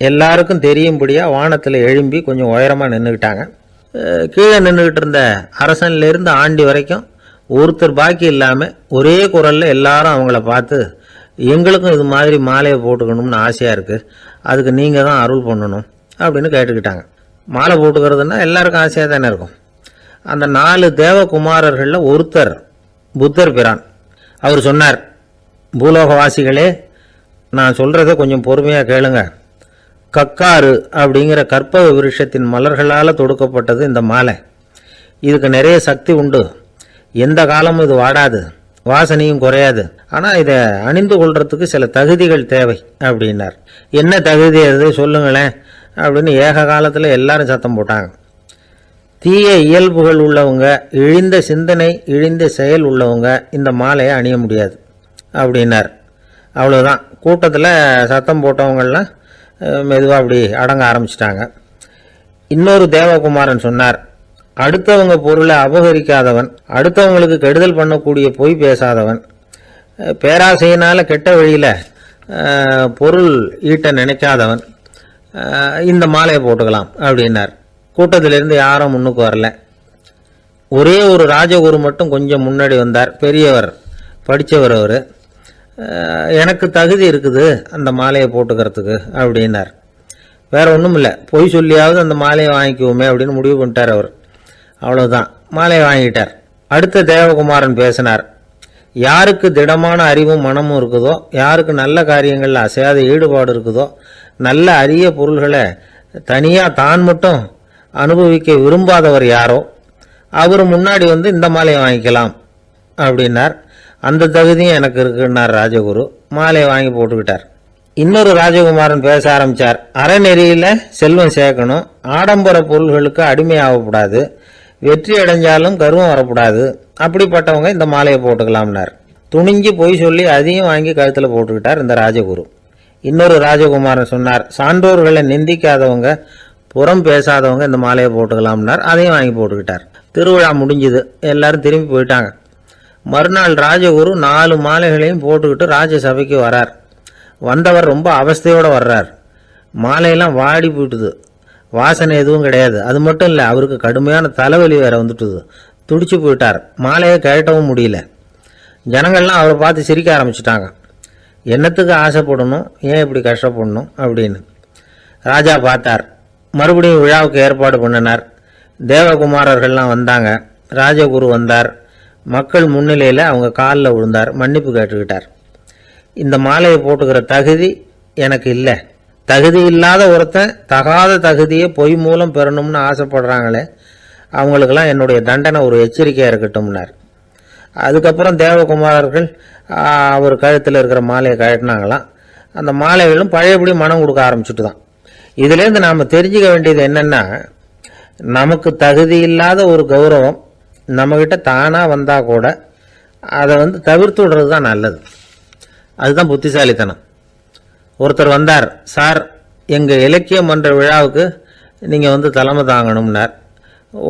எல்லாருக்கும் தெரியும்படியாக வானத்தில் எழும்பி கொஞ்சம் உயரமாக நின்றுக்கிட்டாங்க. கீழே நின்றுக்கிட்டு இருந்த அரசன்லேருந்து ஆண்டி வரைக்கும் ஒருத்தர் பாக்கி இல்லாமல் ஒரே குரலில் எல்லாரும் அவங்கள பார்த்து, எங்களுக்கும் இது மாதிரி மாலையை போட்டுக்கணும்னு ஆசையாக இருக்குது, அதுக்கு நீங்கள் தான் அருள் பண்ணணும் அப்படின்னு கேட்டுக்கிட்டாங்க. மாலை போட்டுக்கிறதுனா எல்லாருக்கும் ஆசையாக தானே இருக்கும். அந்த 4 தேவகுமாரர்களில் ஒருத்தர் புத்தர் பிரான். அவர் சொன்னார், பூலோகவாசிகளே, நான் சொல்கிறத கொஞ்சம் பொறுமையாக கேளுங்க. கக்காரு அப்படிங்கிற கற்பக விருஷத்தின் மலர்களால் தொடுக்கப்பட்டது இந்த மாலை. இதுக்கு நிறைய சக்தி உண்டு. எந்த காலமும் இது வாடாது, வாசனையும் குறையாது. ஆனால் இதை அணிந்து கொள்றதுக்கு சில தகுதிகள் தேவை அப்படின்னார். என்ன தகுதி அது சொல்லுங்களேன் அப்படின்னு ஏக காலத்தில் எல்லாரும் சத்தம் போட்டாங்க. தீய இயல்புகள் உள்ளவங்க, இழிந்த சிந்தனை, இழிந்த செயல் உள்ளவங்க இந்த மாலையை அணிய முடியாது அப்படின்னார். அவ்வளோதான். கூட்டத்தில் சத்தம் போட்டவங்கள்லாம் மெதுவாக அப்படி அடங்க ஆரம்பிச்சிட்டாங்க. இன்னொரு தேவகுமாரன் சொன்னார், அடுத்தவங்க பொருளை அபகரிக்காதவன், அடுத்தவங்களுக்கு கெடுதல் பண்ணக்கூடிய பொய் பேசாதவன், பேராசையினால் கெட்ட வழியில் பொருள் ஈட்ட நினைக்காதவன் இந்த மாலையை போட்டுக்கலாம் அப்படின்னார். கூட்டத்திலிருந்து யாரும் முன்னுக்கு வரல. ஒரே ஒரு ராஜகுரு மட்டும் கொஞ்சம் முன்னாடி வந்தார். பெரியவர், படித்தவர். அவர், எனக்கு தகுதி இருக்குது அந்த மாலையை போட்டுக்கிறதுக்கு அப்படின்னார். வேற ஒன்றும் இல்லை, பொய் சொல்லியாவது அந்த மாலையை வாங்கிக்குவோமே அப்படின்னு முடிவு பண்ணிட்டார் அவர். அவ்வளோதான், மாலையை வாங்கிட்டார். அடுத்த தேவகுமாரன் பேசினார். யாருக்கு திடமான அறிவும் மனமும் இருக்குதோ, யாருக்கு நல்ல காரியங்களில் அசையாத ஈடுபாடு இருக்குதோ, நல்ல அரிய பொருள்களை தனியாக தான் மட்டும் அனுபவிக்க விரும்பாதவர் யாரோ அவர் முன்னாடி வந்து இந்த மாலையை வாங்கிக்கலாம் அப்படின்னார். அந்த தகுதியும் எனக்கு இருக்குன்னார் ராஜகுரு. மாலையை வாங்கி போட்டுக்கிட்டார். இன்னொரு ராஜகுமாரன் பேச ஆரம்பித்தார். அறநெறியில் செல்வம் சேர்க்கணும், ஆடம்பர பொருள்களுக்கு அடிமையாகக்கூடாது, வெற்றி அடைஞ்சாலும் கர்வம் வரக்கூடாது, அப்படிப்பட்டவங்க இந்த மாலையை போட்டுக்கலாம்னார். துணிஞ்சு பொய் சொல்லி அதையும் வாங்கி கழுத்தில் போட்டுக்கிட்டார் இந்த ராஜகுரு. இன்னொரு ராஜகுமாரன் சொன்னார், சான்றோர்களை நிந்திக்காதவங்க, புறம் பேசாதவங்க இந்த மாலையை போட்டுக்கலாம்னார். அதையும் வாங்கி போட்டுக்கிட்டார். திருவிழா முடிஞ்சுது, எல்லாரும் திரும்பி போயிட்டாங்க. மறுநாள் ராஜகுரு 4 மாலைகளையும் போட்டுக்கிட்டு ராஜசபைக்கு வரார். வந்தவர் ரொம்ப அவஸ்தையோடு வர்றார். மாலையெல்லாம் வாடி போயிட்டுது, வாசனை எதுவும் கிடையாது. அது மட்டும் இல்லை, அவருக்கு கடுமையான தலைவலி வேற வந்துட்டுது. துடிச்சு போயிட்டார். மாலையை கழட்டவும் முடியல. ஜனங்கள்லாம் அவரை பார்த்து சிரிக்க ஆரம்பிச்சிட்டாங்க. என்னத்துக்கு ஆசைப்படணும், ஏன் இப்படி கஷ்டப்படணும் அப்படின்னு. ராஜா பார்த்தார். மறுபடியும் விழாவுக்கு ஏற்பாடு பண்ணினார். தேவகுமாரர்கள்லாம் வந்தாங்க. ராஜகுரு வந்தார். மக்கள் முன்னிலையில் அவங்க காலில் விழுந்தார், மன்னிப்பு கேட்டுக்கிட்டார். இந்த மாலையை போட்டுக்கிற தகுதி எனக்கு இல்லை. தகுதி இல்லாத ஒருத்தன் தகாத தகுதியை பொய் மூலம் பெறணும்னு ஆசைப்படுறாங்களே, அவங்களுக்கெல்லாம் என்னுடைய தண்டனை ஒரு எச்சரிக்கையாக இருக்கட்டும்னார். அதுக்கப்புறம் தேவகுமாரர்கள் அவர் கழுத்தில் இருக்கிற மாலையை கழட்டினாங்களாம். அந்த மாலைகளும் பழையபடி மனம் கொடுக்க ஆரம்பிச்சுட்டு தான். இதுலேருந்து நாம் தெரிஞ்சுக்க வேண்டியது என்னென்னா, நமக்கு தகுதி இல்லாத ஒரு கௌரவம் நம்மக்கிட்ட தானாக வந்தால் கூட அதை வந்து தவிர்த்து விடுறது தான் நல்லது. அதுதான் புத்திசாலித்தனம். ஒருத்தர் வந்தார். சார், எங்கள் இலக்கிய மன்ற விழாவுக்கு நீங்கள் வந்து தலைமை தாங்கணும்னார்.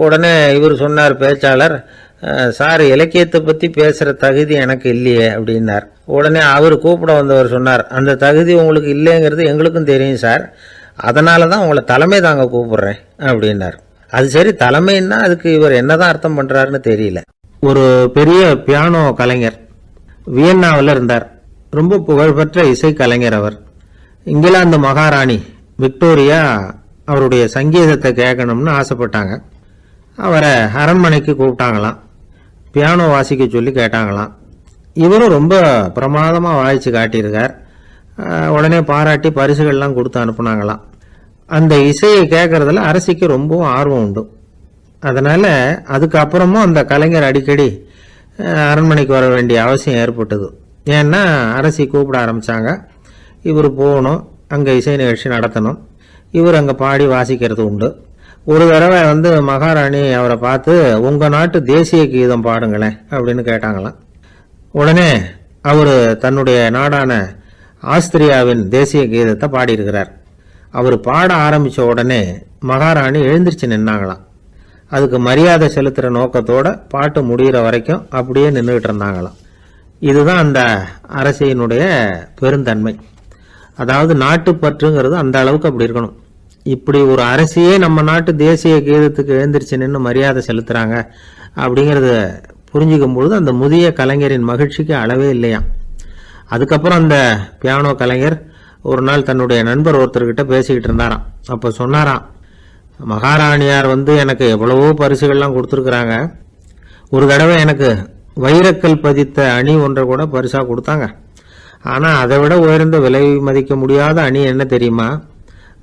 உடனே இவர் சொன்னார், பேச்சாளர், சார், இலக்கியத்தை பற்றி பேசுகிற தகுதி எனக்கு இல்லையே அப்படின்னார். உடனே அவர் கூப்பிட வந்தவர் சொன்னார், அந்த தகுதி உங்களுக்கு இல்லைங்கிறது எங்களுக்கும் தெரியும் சார், அதனால தான் உங்களை தலைமை தாங்க கூப்பிடுறேன் அப்படின்னார். அது சரி, தலைமைன்னா அதுக்கு இவர் என்னதான் அர்த்தம் பண்ணுறாருன்னு தெரியல. ஒரு பெரிய பியானோ கலைஞர் வியன்னாவில் இருந்தார். ரொம்ப புகழ்பெற்ற இசை கலைஞர் அவர். இங்கிலாந்து மகாராணி விக்டோரியா அவருடைய சங்கீதத்தை கேட்கணும்னு ஆசைப்பட்டாங்க. அவரை அரண்மனைக்கு கூப்பிட்டாங்களாம். பியானோ வாசிக்க சொல்லி கேட்டாங்களாம். இவரும் ரொம்ப பிரமாதமாக வாய்ச்சி காட்டியிருக்கார். உடனே பாராட்டி பரிசுகள்லாம் கொடுத்து அனுப்புனாங்களாம். அந்த இசையை கேட்கறதுல அரசிக்கு ரொம்பவும் ஆர்வம் உண்டு. அதனால் அதுக்கப்புறமும் அந்த கலைஞர் அடிக்கடி அரண்மனைக்கு வர வேண்டிய அவசியம் ஏற்பட்டது. ஏன்னா அரசி கூப்பிட ஆரம்பித்தாங்க. இவர் போகணும், அங்கே இசை நிகழ்ச்சி நடத்தணும். இவர் அங்கே பாடி வாசிக்கிறது உண்டு. ஒரு தடவை வந்து மகாராணி அவரை பார்த்து, உங்கள் நாட்டு தேசிய கீதம் பாடுங்களேன் அப்படின்னு கேட்டாங்களாம். உடனே அவர் தன்னுடைய நாடான ஆஸ்திரியாவின் தேசிய கீதத்தை பாடியிருக்கிறார். அவர் பாட ஆரம்பித்த உடனே மகாராணி எழுந்திரிச்சு நின்னாங்களாம். அதுக்கு மரியாதை செலுத்துகிற நோக்கத்தோட பாட்டு முடிகிற வரைக்கும் அப்படியே நின்றுக்கிட்டு இருந்தாங்களாம். இதுதான் அந்த அரசியினுடைய பெருந்தன்மை. அதாவது நாட்டுப்பற்றுங்கிறது அந்த அளவுக்கு அப்படி இருக்கணும். இப்படி ஒரு அரசியே நம்ம நாட்டு தேசிய கீதத்துக்கு எழுந்திரிச்சு நின்று மரியாதை செலுத்துகிறாங்க அப்படிங்கிறத புரிஞ்சிக்கும் பொழுது அந்த முதிய கலைஞரின் மகிழ்ச்சிக்கு அளவே இல்லையா. அதுக்கப்புறம் அந்த பியானோ கலைஞர் ஒரு நாள் தன்னுடைய நண்பர் ஒருத்தர்கிட்ட பேசிக்கிட்டு இருந்தாராம். அப்போ சொன்னாராம், மகாராணியார் வந்து எனக்கு எவ்வளவோ பரிசுகள்லாம் கொடுத்துருக்குறாங்க. ஒரு தடவை எனக்கு வைரக்கல் பதித்த அணி ஒன்றை கூட பரிசாக கொடுத்தாங்க. ஆனால் அதை விட உயர்ந்த விலை மதிக்க முடியாத அணி என்ன தெரியுமா?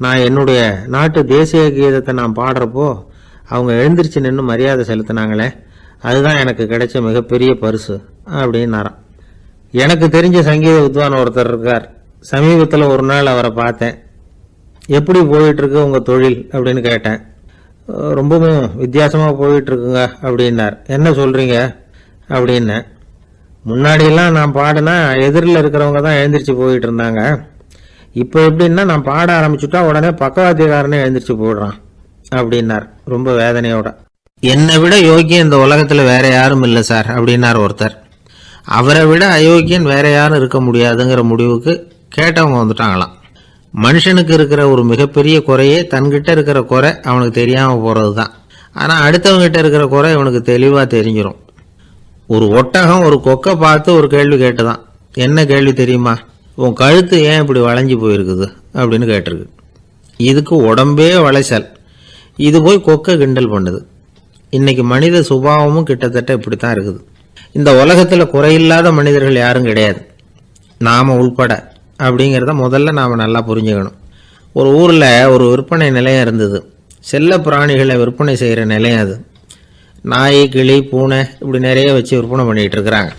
நான் என்னுடைய நாட்டு தேசிய கீதத்தை நான் பாடுறப்போ அவங்க எழுந்திரிச்சு நின்று மரியாதை செலுத்தினாங்களே, அதுதான் எனக்கு கிடைச்ச மிகப்பெரிய பரிசு அப்படின்னாராம். எனக்கு தெரிஞ்ச சங்கீத வித்வான் ஒருத்தர் இருக்கார். சமீபத்தில் ஒரு நாள் அவரை பார்த்தேன். எப்படி போயிட்டுருக்கு உங்கள் தொழில் அப்படின்னு கேட்டேன். ரொம்பவும் வித்தியாசமாக போயிட்டுருக்குங்க அப்படின்னார். என்ன சொல்கிறீங்க அப்படின்னேன். முன்னாடியெல்லாம் நான் பாடினா எதிரில் இருக்கிறவங்க தான் எழுந்திரிச்சு போயிட்டு இருந்தாங்க. இப்போ எப்படின்னா நான் பாட ஆரம்பிச்சுட்டா உடனே பக்கவாத்தியக்காரனே எழுந்திரிச்சு போயிடுறான் அப்படின்னார் ரொம்ப வேதனையோட. என்னை விட யோகியம் இந்த உலகத்தில் வேற யாரும் இல்லை சார் அப்படின்னார் ஒருத்தர். அவரை விட அயோக்கியன் வேற யாரும் இருக்க முடியாதுங்கிற முடிவுக்கு கேட்டவங்க வந்துட்டாங்களாம். மனுஷனுக்கு இருக்கிற ஒரு மிகப்பெரிய குறையே தன்கிட்ட இருக்கிற குறை அவனுக்கு தெரியாமல் போகிறது தான். ஆனால் அடுத்தவங்ககிட்ட இருக்கிற குறை இவனுக்கு தெளிவாக தெரிஞ்சிடும். ஒரு ஒட்டகம் ஒரு கொக்கை பார்த்து ஒரு கேள்வி கேட்டுதான். என்ன கேள்வி தெரியுமா? உன் கழுத்து ஏன் இப்படி வளைஞ்சி போயிருக்குது அப்படின்னு கேட்டிருக்கு. இதுக்கு உடம்பே வளைச்சல். இது போய் கொக்கை கிண்டல் பண்ணுது. இன்னைக்கு மனித சுபாவமும் கிட்டத்தட்ட இப்படி தான் இருக்குது. இந்த உலகத்தில் குறையில்லாத மனிதர்கள் யாரும் கிடையாது, நாம் உள்பட அப்படிங்கிறத முதல்ல நாம் நல்லா புரிஞ்சுக்கணும். ஒரு ஊரில் ஒரு விற்பனை நிலையம் இருந்தது. செல்ல பிராணிகளை விற்பனை செய்கிற நிலையம் அது. நாய், கிளி, பூனை இப்படி நிறைய வச்சு விற்பனை பண்ணிகிட்டு இருக்கிறாங்க.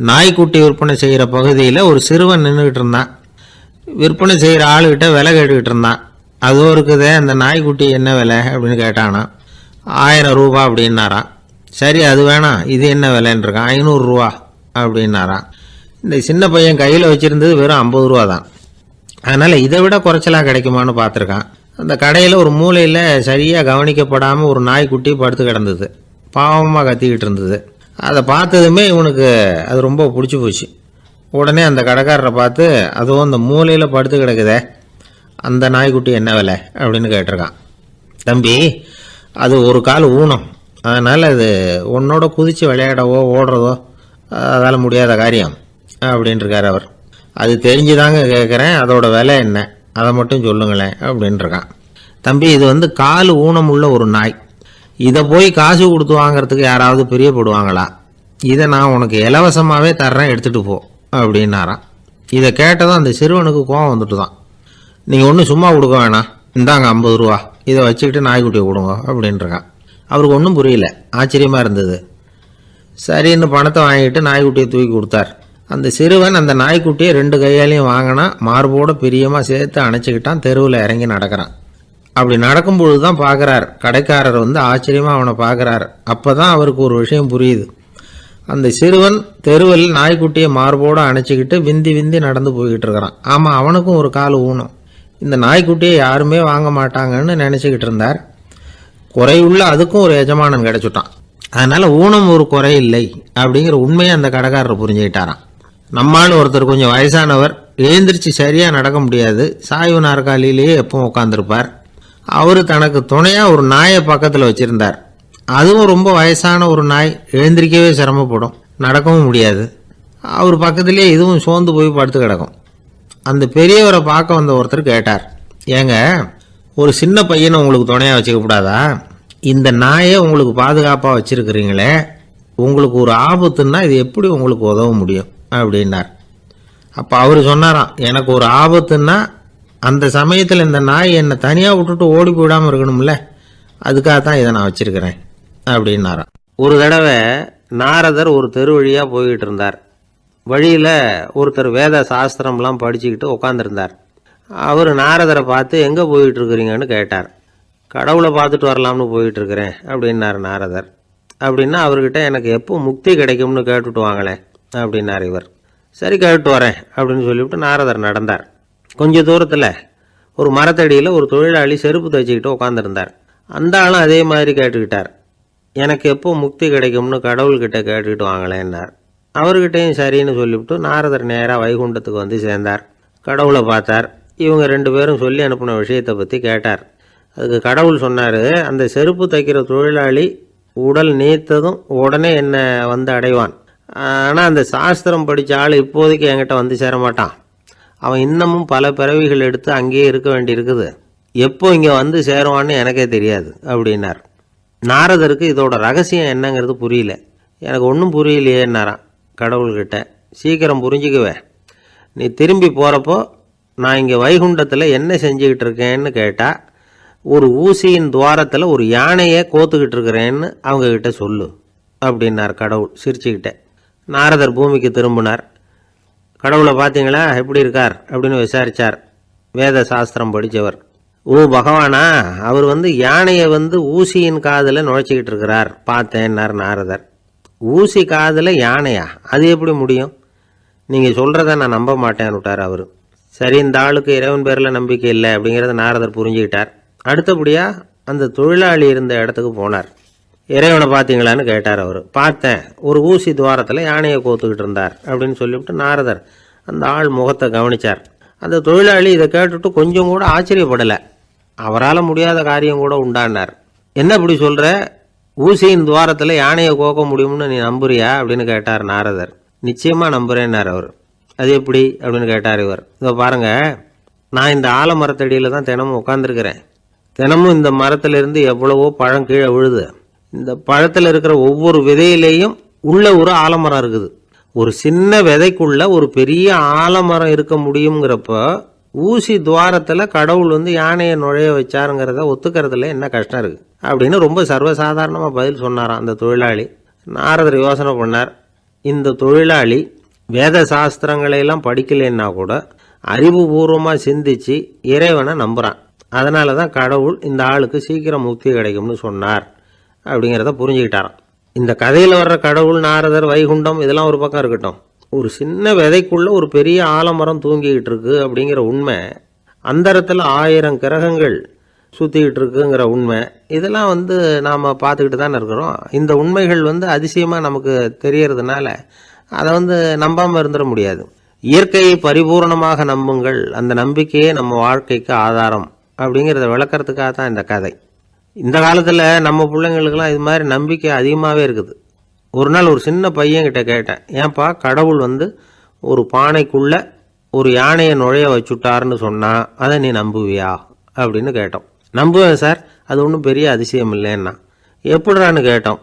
நாய்க்குட்டி விற்பனை செய்கிற பகுதியில் ஒரு சிறுவன் நின்றுக்கிட்டு இருந்தான். விற்பனை செய்கிற ஆளுகிட்ட விலை கேட்டுக்கிட்டு இருந்தான். அதுவும் இருக்குதே, அந்த நாய்க்குட்டி என்ன விலை அப்படின்னு கேட்டானா. 1000 ரூபா அப்படின்னாரான். சரி, அது வேணாம், இது என்ன விலைன்னு இருக்கான். 500 ரூபா அப்படின்னாரான். இந்த சின்ன பையன் கையில் வச்சுருந்தது வெறும் 50 ரூபா தான். அதனால் இதை விட குறைச்சலாக கிடைக்குமான்னு பார்த்துருக்கான். அந்த கடையில் ஒரு மூலையில் சரியாக கவனிக்கப்படாமல் ஒரு நாய்க்குட்டி படுத்து கிடந்தது. பாவமாக கத்திக்கிட்டு இருந்தது. அதை பார்த்ததுமே இவனுக்கு அது ரொம்ப பிடிச்சி போச்சு. உடனே அந்த கடைக்காரரை பார்த்து, அதுவும் அந்த மூலையில் படுத்து கிடக்குதே அந்த நாய்க்குட்டி என்ன விலை அப்படின்னு கேட்டிருக்கான். தம்பி, அது ஒரு கால் ஊனம், அதனால் அது உன்னோட குதித்து விளையாடவோ ஓடுறதோ அதால் முடியாத காரியம் அப்படின்ட்டுருக்கார் அவர். அது தெரிஞ்சுதாங்க கேட்குறேன், அதோட விலை என்ன அதை மட்டும் சொல்லுங்களேன் அப்படின்ட்டுருக்கான். தம்பி, இது கால் ஊனம் உள்ள ஒரு நாய். இதை போய் காசு கொடுத்து வாங்கிறதுக்கு யாராவது பிரியப்படுவாங்களா? இதை நான் உனக்கு இலவசமாகவே தர்றேன், எடுத்துகிட்டு போ அப்படின்னாரான். இதை கேட்டதும் அந்த சிறுவனுக்கு கோபம் வந்துட்டு தான். நீங்கள் ஒன்றும் சும்மா கொடுக்க வேணாம், இந்தாங்க 50 ரூபா, இதை வச்சுக்கிட்டு நாய்க்குட்டியை கொடுங்க அப்படின்ட்டுருக்கான். அவருக்கு ஒன்றும் புரியல, ஆச்சரியமாக இருந்தது. சரின்னு பணத்தை வாங்கிட்டு நாய்க்குட்டியை தூக்கி கொடுத்தார். அந்த சிறுவன் அந்த நாய்க்குட்டியை 2 கையாலையும் வாங்கினா, மார்போட பிரியமாக சேர்த்து அணைச்சிக்கிட்டான். தெருவில் இறங்கி நடக்கிறான். அப்படி நடக்கும்பொழுது தான் பார்க்குறார், கடைக்காரர் ஆச்சரியமாக அவனை பார்க்குறார். அப்போ தான் அவருக்கு ஒரு விஷயம் புரியுது. அந்த சிறுவன் தெருவில் நாய்க்குட்டியை மார்போடு அணைச்சிக்கிட்டு விந்தி விந்தி நடந்து போய்கிட்டு இருக்கிறான். ஆமாம், அவனுக்கும் ஒரு கால் ஊனம். இந்த நாய்க்குட்டியை யாருமே வாங்க மாட்டாங்கன்னு நினச்சிக்கிட்டு இருந்தார். குறையுள்ள அதுக்கும் ஒரு எஜமானன் கிடச்சிட்டான். அதனால் ஊனம் ஒரு குறை இல்லை அப்படிங்கிற உண்மையை அந்த கடைக்காரர் புரிஞ்சுக்கிட்டாரான். நம்மால் ஒருத்தர் கொஞ்சம் வயசானவர், எழுந்திரிச்சு சரியாக நடக்க முடியாது, சாய்வு நாற்காலியிலேயே எப்பவும் உட்காந்துருப்பார். அவர் தனக்கு துணையாக ஒரு நாயை பக்கத்தில் வச்சுருந்தார். அதுவும் ரொம்ப வயசான ஒரு நாய், எழுந்திரிக்கவே சிரமப்படும், நடக்கவும் முடியாது. அவர் பக்கத்திலே இதுவும் சோர்ந்து போய் படுத்து கிடக்கும். அந்த பெரியவரை பார்க்க வந்த ஒருத்தர் கேட்டார், ஏங்க, ஒரு சின்ன பையனை உங்களுக்கு துணையாக வச்சுக்கப்படாதா? இந்த நாயை உங்களுக்கு பாதுகாப்பாக வச்சுருக்கிறீங்களே, உங்களுக்கு ஒரு ஆபத்துன்னா இது எப்படி உங்களுக்கு உதவ முடியும் அப்படின்னார். அப்போ அவர் சொன்னாராம், எனக்கு ஒரு ஆபத்துன்னா அந்த சமயத்தில் இந்த நாய் என்னை தனியாக விட்டுட்டு ஓடி போயிடாமல் இருக்கணும்ல, அதுக்காக தான் இதை நான் வச்சுருக்கிறேன் அப்படின்னாராம். ஒரு தடவை நாரதர் ஒரு தெரு வழியாக போய்கிட்டு இருந்தார். வழியில் ஒருத்தர் வேத சாஸ்திரம்லாம் படிச்சுக்கிட்டு உட்காந்துருந்தார். அவர் நாரதரை பார்த்து, எங்கே போயிட்டு இருக்கிறீங்கன்னு கேட்டார். கடவுளை பார்த்துட்டு வரலாம்னு போயிட்டுருக்கிறேன் அப்படின்னார் நாரதர். அப்படின்னா அவர்கிட்ட, எனக்கு எப்போ முக்தி கிடைக்கும்னு கேட்டுட்டு வாங்களேன் அப்படின்னார் இவர். சரி, கேட்டு வரேன் அப்படின்னு சொல்லிவிட்டு நாரதர் நடந்தார். கொஞ்ச தூரத்தில் ஒரு மரத்தடியில் ஒரு தொழிலாளி செருப்பு தைச்சிக்கிட்டு உட்காந்துருந்தார். அந்த ஆளும் அதே மாதிரி கேட்டுக்கிட்டார், எனக்கு எப்போ முக்தி கிடைக்கும்னு கடவுள்கிட்ட கேட்டுக்கிட்டு வாங்களேன்னார். அவர்கிட்டையும் சரின்னு சொல்லிவிட்டு நாரதர் நேராக வைகுண்டத்துக்கு வந்து சேர்ந்தார். கடவுளை பார்த்தார். இவங்க 2 பேரும் சொல்லி அனுப்பின விஷயத்தை பற்றி கேட்டார். அதுக்கு கடவுள் சொன்னார், அந்த செருப்பு தைக்கிற தொழிலாளி உடல் நீத்ததும் உடனே என்னை வந்து அடைவான். ஆனால் அந்த சாஸ்திரம் படித்த ஆள் இப்போதைக்கு என்கிட்ட வந்து சேரமாட்டான். அவன் இன்னமும் பல பிறவிகள் எடுத்து அங்கேயே இருக்க வேண்டியிருக்குது. எப்போ இங்கே வந்து சேருவான்னு எனக்கே தெரியாது அப்படின்னார். நாரதருக்கு இதோட ரகசியம் என்னங்கிறது புரியல. எனக்கு ஒன்றும் புரியலையேன்னாரான் கடவுள்கிட்ட. சீக்கிரம் புரிஞ்சுக்குவேன், நீ திரும்பி போகிறப்போ நான் இங்கே வைகுண்டத்தில் என்ன செஞ்சுக்கிட்டு இருக்கேன்னு கேட்டால், ஒரு ஊசியின் துவாரத்தில் ஒரு யானையை கோத்துக்கிட்டு இருக்கிறேன்னு அவங்கக்கிட்ட சொல்லு அப்படின்னார் கடவுள் சிரிச்சுக்கிட்டே. நாரதர் பூமிக்கு திரும்பினார். கடவுளை பார்த்தீங்களா, எப்படி இருக்கார் அப்படின்னு விசாரித்தார் வேத சாஸ்திரம் படித்தவர். ஓ பகவானா, அவர் யானையை ஊசியின் காதில் நுழைச்சிக்கிட்டு இருக்கிறார் பார்த்தேன்னார் நாரதர். ஊசி காதில் யானையா, அது எப்படி முடியும்? நீங்கள் சொல்கிறத நான் நம்ப மாட்டேன்னு விட்டார் அவர். சரி, இந்த ஆளுக்கு இறைவன் பேரில் நம்பிக்கை இல்லை அப்படிங்கிறத நாரதர் புரிஞ்சுக்கிட்டார். அடுத்தபடியாக அந்த தொழிலாளி இருந்த இடத்துக்கு போனார். இறைவனை பார்த்தீங்களான்னு கேட்டார் அவர். பார்த்தேன், ஒரு ஊசி துவாரத்தில் யானையை கோத்துக்கிட்டு இருந்தார் அப்படின்னு சொல்லிவிட்டு நாரதர் அந்த ஆள் முகத்தை கவனித்தார். அந்த தொழிலாளி இதை கேட்டுட்டு கொஞ்சம் கூட ஆச்சரியப்படலை. அவரால் முடியாத காரியம் கூட உண்டானார். என்ன இப்படி சொல்கிற, ஊசியின் துவாரத்தில் யானையை கோக்க முடியும்னு நீ நம்புறியா அப்படின்னு கேட்டார் நாரதர். நிச்சயமாக நம்புகிறேன்னார் அவர். அது எப்படி அப்படின்னு கேட்டார் இவர். இதோ பாருங்கள், நான் இந்த ஆலமரத்தடியில் தான் தினமும் உட்காந்துருக்கிறேன். தினமும் இந்த மரத்திலிருந்து எவ்வளவோ பழம் கீழே விழுது. இந்த பழத்தில் இருக்கிற ஒவ்வொரு விதையிலேயும் உள்ள ஒரு ஆலமரம் இருக்குது. ஒரு சின்ன விதைக்குள்ள ஒரு பெரிய ஆலமரம் இருக்க முடியுங்கிறப்ப ஊசி துவாரத்தில் கடவுள் வந்து யானையை நுழைய வச்சாருங்கிறத ஒத்துக்கிறதுல என்ன கஷ்டம் இருக்குது அப்படின்னு ரொம்ப சர்வசாதாரணமாக பதில் சொன்னாராம் அந்த தொழிலாளி. நாரதர் யோசனை பண்ணார், இந்த தொழிலாளி வேத சாஸ்திரங்களையெல்லாம் படிக்கலைன்னா கூட அறிவுபூர்வமாக சிந்திச்சு இறைவனை நம்புகிறான். அதனால தான் கடவுள் இந்த ஆளுக்கு சீக்கிரம் முக்தி கிடைக்கும்னு சொன்னார் அப்படிங்கிறத புரிஞ்சுக்கிட்டாராம். இந்த கதையில் வர்ற கடவுள், நாரதர், வைகுண்டம் இதெல்லாம் ஒரு பக்கம் இருக்கட்டும், ஒரு சின்ன விதைக்குள்ள ஒரு பெரிய ஆலமரம் தூங்கிக்கிட்டு இருக்கு அப்படிங்கிற உண்மை, அந்தரத்தில் 1000 கிரகங்கள் சுற்றிக்கிட்டு இருக்குங்கிற உண்மை, இதெல்லாம் வந்து நாம் பார்த்துக்கிட்டு தானே இருக்கிறோம். இந்த உண்மைகள் வந்து அதிசயமாக நமக்கு தெரியறதுனால அதை வந்து நம்பாமல் இருந்துட முடியாது. இயற்கையை பரிபூர்ணமாக நம்புங்கள், அந்த நம்பிக்கையே நம்ம வாழ்க்கைக்கு ஆதாரம் அப்படிங்கிறத விளக்கறதுக்காக தான் இந்த கதை. இந்த காலத்தில் நம்ம பிள்ளைங்களுக்கெல்லாம் இது மாதிரி நம்பிக்கை அதிகமாகவே இருக்குது. ஒரு நாள் ஒரு சின்ன பையன்கிட்ட கேட்டேன், ஏன்பா கடவுள் வந்து ஒரு பானைக்குள்ளே ஒரு யானையை நுழைய வச்சுட்டாருன்னு சொன்னால் அதை நீ நம்புவியா அப்படின்னு கேட்டோம். நம்புவேன் சார், அது ஒன்றும் பெரிய அதிசயம் இல்லைன்னா. எப்படிறான்னு கேட்டோம்.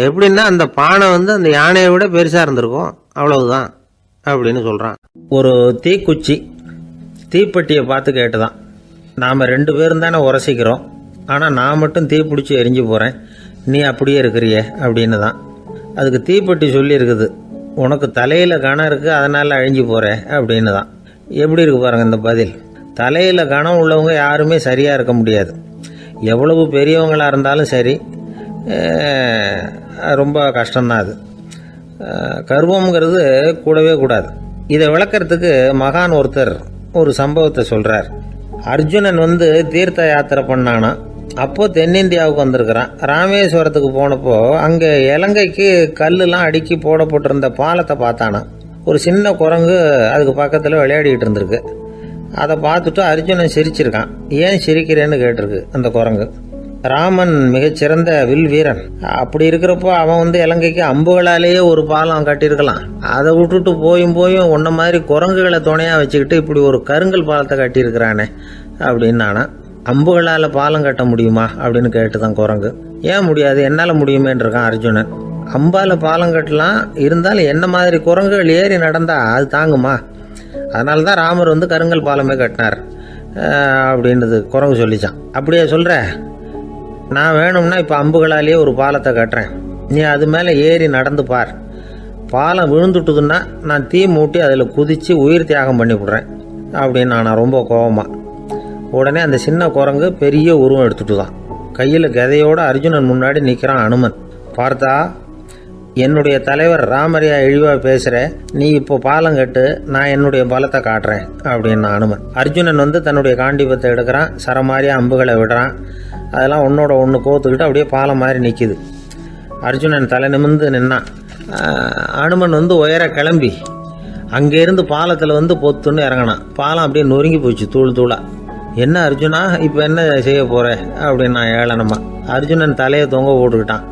எப்படின்னா அந்த பானை வந்து அந்த யானையை விட பெருசாக இருந்திருக்கும், அவ்வளவுதான் அப்படின்னு சொல்கிறான். ஒரு தீக்குச்சி தீப்பெட்டியை பார்த்து கேட்டுதான், நாம் 2 பேரும் தானே உரசிக்கிறோம், ஆனால் நான் மட்டும் தீப்பிடிச்சி எரிஞ்சு போகிறேன், நீ அப்படியே இருக்கிறிய அப்படின்னு தான். அதுக்கு தீப்பெட்டி சொல்லியிருக்குது, உனக்கு தலையில் கணம் இருக்குது அதனால் அழிஞ்சு போகிற அப்படின்னு தான். எப்படி இருக்கு பாருங்கள் இந்த பதில். தலையில் கணம் உள்ளவங்க யாருமே சரியாக இருக்க முடியாது. எவ்வளவு பெரியவங்களாக இருந்தாலும் சரி, ரொம்ப கஷ்டம்தான் அது. கர்வம்ங்கிறது கூடவே கூடாது. இதை விளக்கறதுக்கு மகான் ஒருத்தர் ஒரு சம்பவத்தை சொல்கிறார். அர்ஜுனன் வந்து தீர்த்த யாத்திரை பண்ணானா, அப்போ தென்னிந்தியாவுக்கு வந்திருக்கிறான். ராமேஸ்வரத்துக்கு போனப்போ அங்கே இலங்கைக்கு கல்லுலாம் அடுக்கி போடப்பட்டிருந்த பாலத்தை பார்த்தானா. ஒரு சின்ன குரங்கு அதுக்கு பக்கத்தில் விளையாடிக்கிட்டு இருந்திருக்கு. அதை பார்த்துட்டு அர்ஜுனன் சிரிச்சிருக்கான். ஏன் சிரிக்கிறேன்னு கேட்டிருக்கு அந்த குரங்கு. ராமன் மிகச்சிறந்த வில் வீரன், அப்படி இருக்கிறப்போ அவன் வந்து இலங்கைக்கு அம்புகளாலேயே ஒரு பாலம் கட்டியிருக்கலாம். அதை விட்டுட்டு போயும் உன்ன மாதிரி குரங்குகளை துணையாக வச்சுக்கிட்டு இப்படி ஒரு கருங்கல் பாலத்தை கட்டியிருக்கிறானே அப்படின்னு நானா. அம்புகளால் பாலம் கட்ட முடியுமா அப்படின்னு கேட்டுதான் குரங்கு. ஏன் முடியாது, என்னால் முடியுமேன்னு இருக்கான் அர்ஜுனன். அம்பால் பாலம் கட்டலாம், இருந்தாலும் என்ன மாதிரி குரங்குகள் ஏறி நடந்தா அது தாங்குமா? அதனால தான் ராமர் வந்து கருங்கல் பாலமே கட்டினார் அப்படின்றது குரங்கு சொல்லிச்சான். அப்படியே சொல்கிற, நான் வேணும்னா இப்போ அம்புகளாலேயே ஒரு பாலத்தை கட்டுறேன், நீ அது மேலே ஏறி நடந்து பார். பாலம் விழுந்துட்டுதுன்னா நான் தீ மூட்டி அதில் குதித்து உயிர் தியாகம் பண்ணி விட்றேன் அப்படின்னு நான் ரொம்ப கோபமாக. உடனே அந்த சின்ன குரங்கு பெரிய உருவம் எடுத்துட்டு தான் கையில் கதையோடு அர்ஜுனன் முன்னாடி நிற்கிறான் அனுமன். பார்த்தா, என்னுடைய தலைவர் ராமரையா இழிவாக பேசுகிற, நீ இப்போ பாலம் கட்டு, நான் என்னுடைய பலத்தை காட்டுறேன் அப்படின்னு அனுமன். அர்ஜுனன் வந்து தன்னுடைய காண்டிபத்தை எடுக்கிறான், சரமாரியா அம்புகளை விடுறான். அதெல்லாம் ஒன்றோட ஒன்று கோத்துக்கிட்டு அப்படியே பாலம் மாதிரி நிற்கிது. அர்ஜுனன் தலை நிமிர்ந்து நின்னான். அனுமன் வந்து உயர கிளம்பி அங்கேருந்து பாலத்தில் வந்து பொத்துன்னு இறங்கினான். பாலம் அப்படியே நொறுங்கி போச்சு தூள் தூளாக. என்ன அர்ஜுனா, இப்போ என்ன செய்ய போகிற அப்படின்னு ஏளனமா. அர்ஜுனன் தலையை தொங்க போட்டுக்கிட்டான்.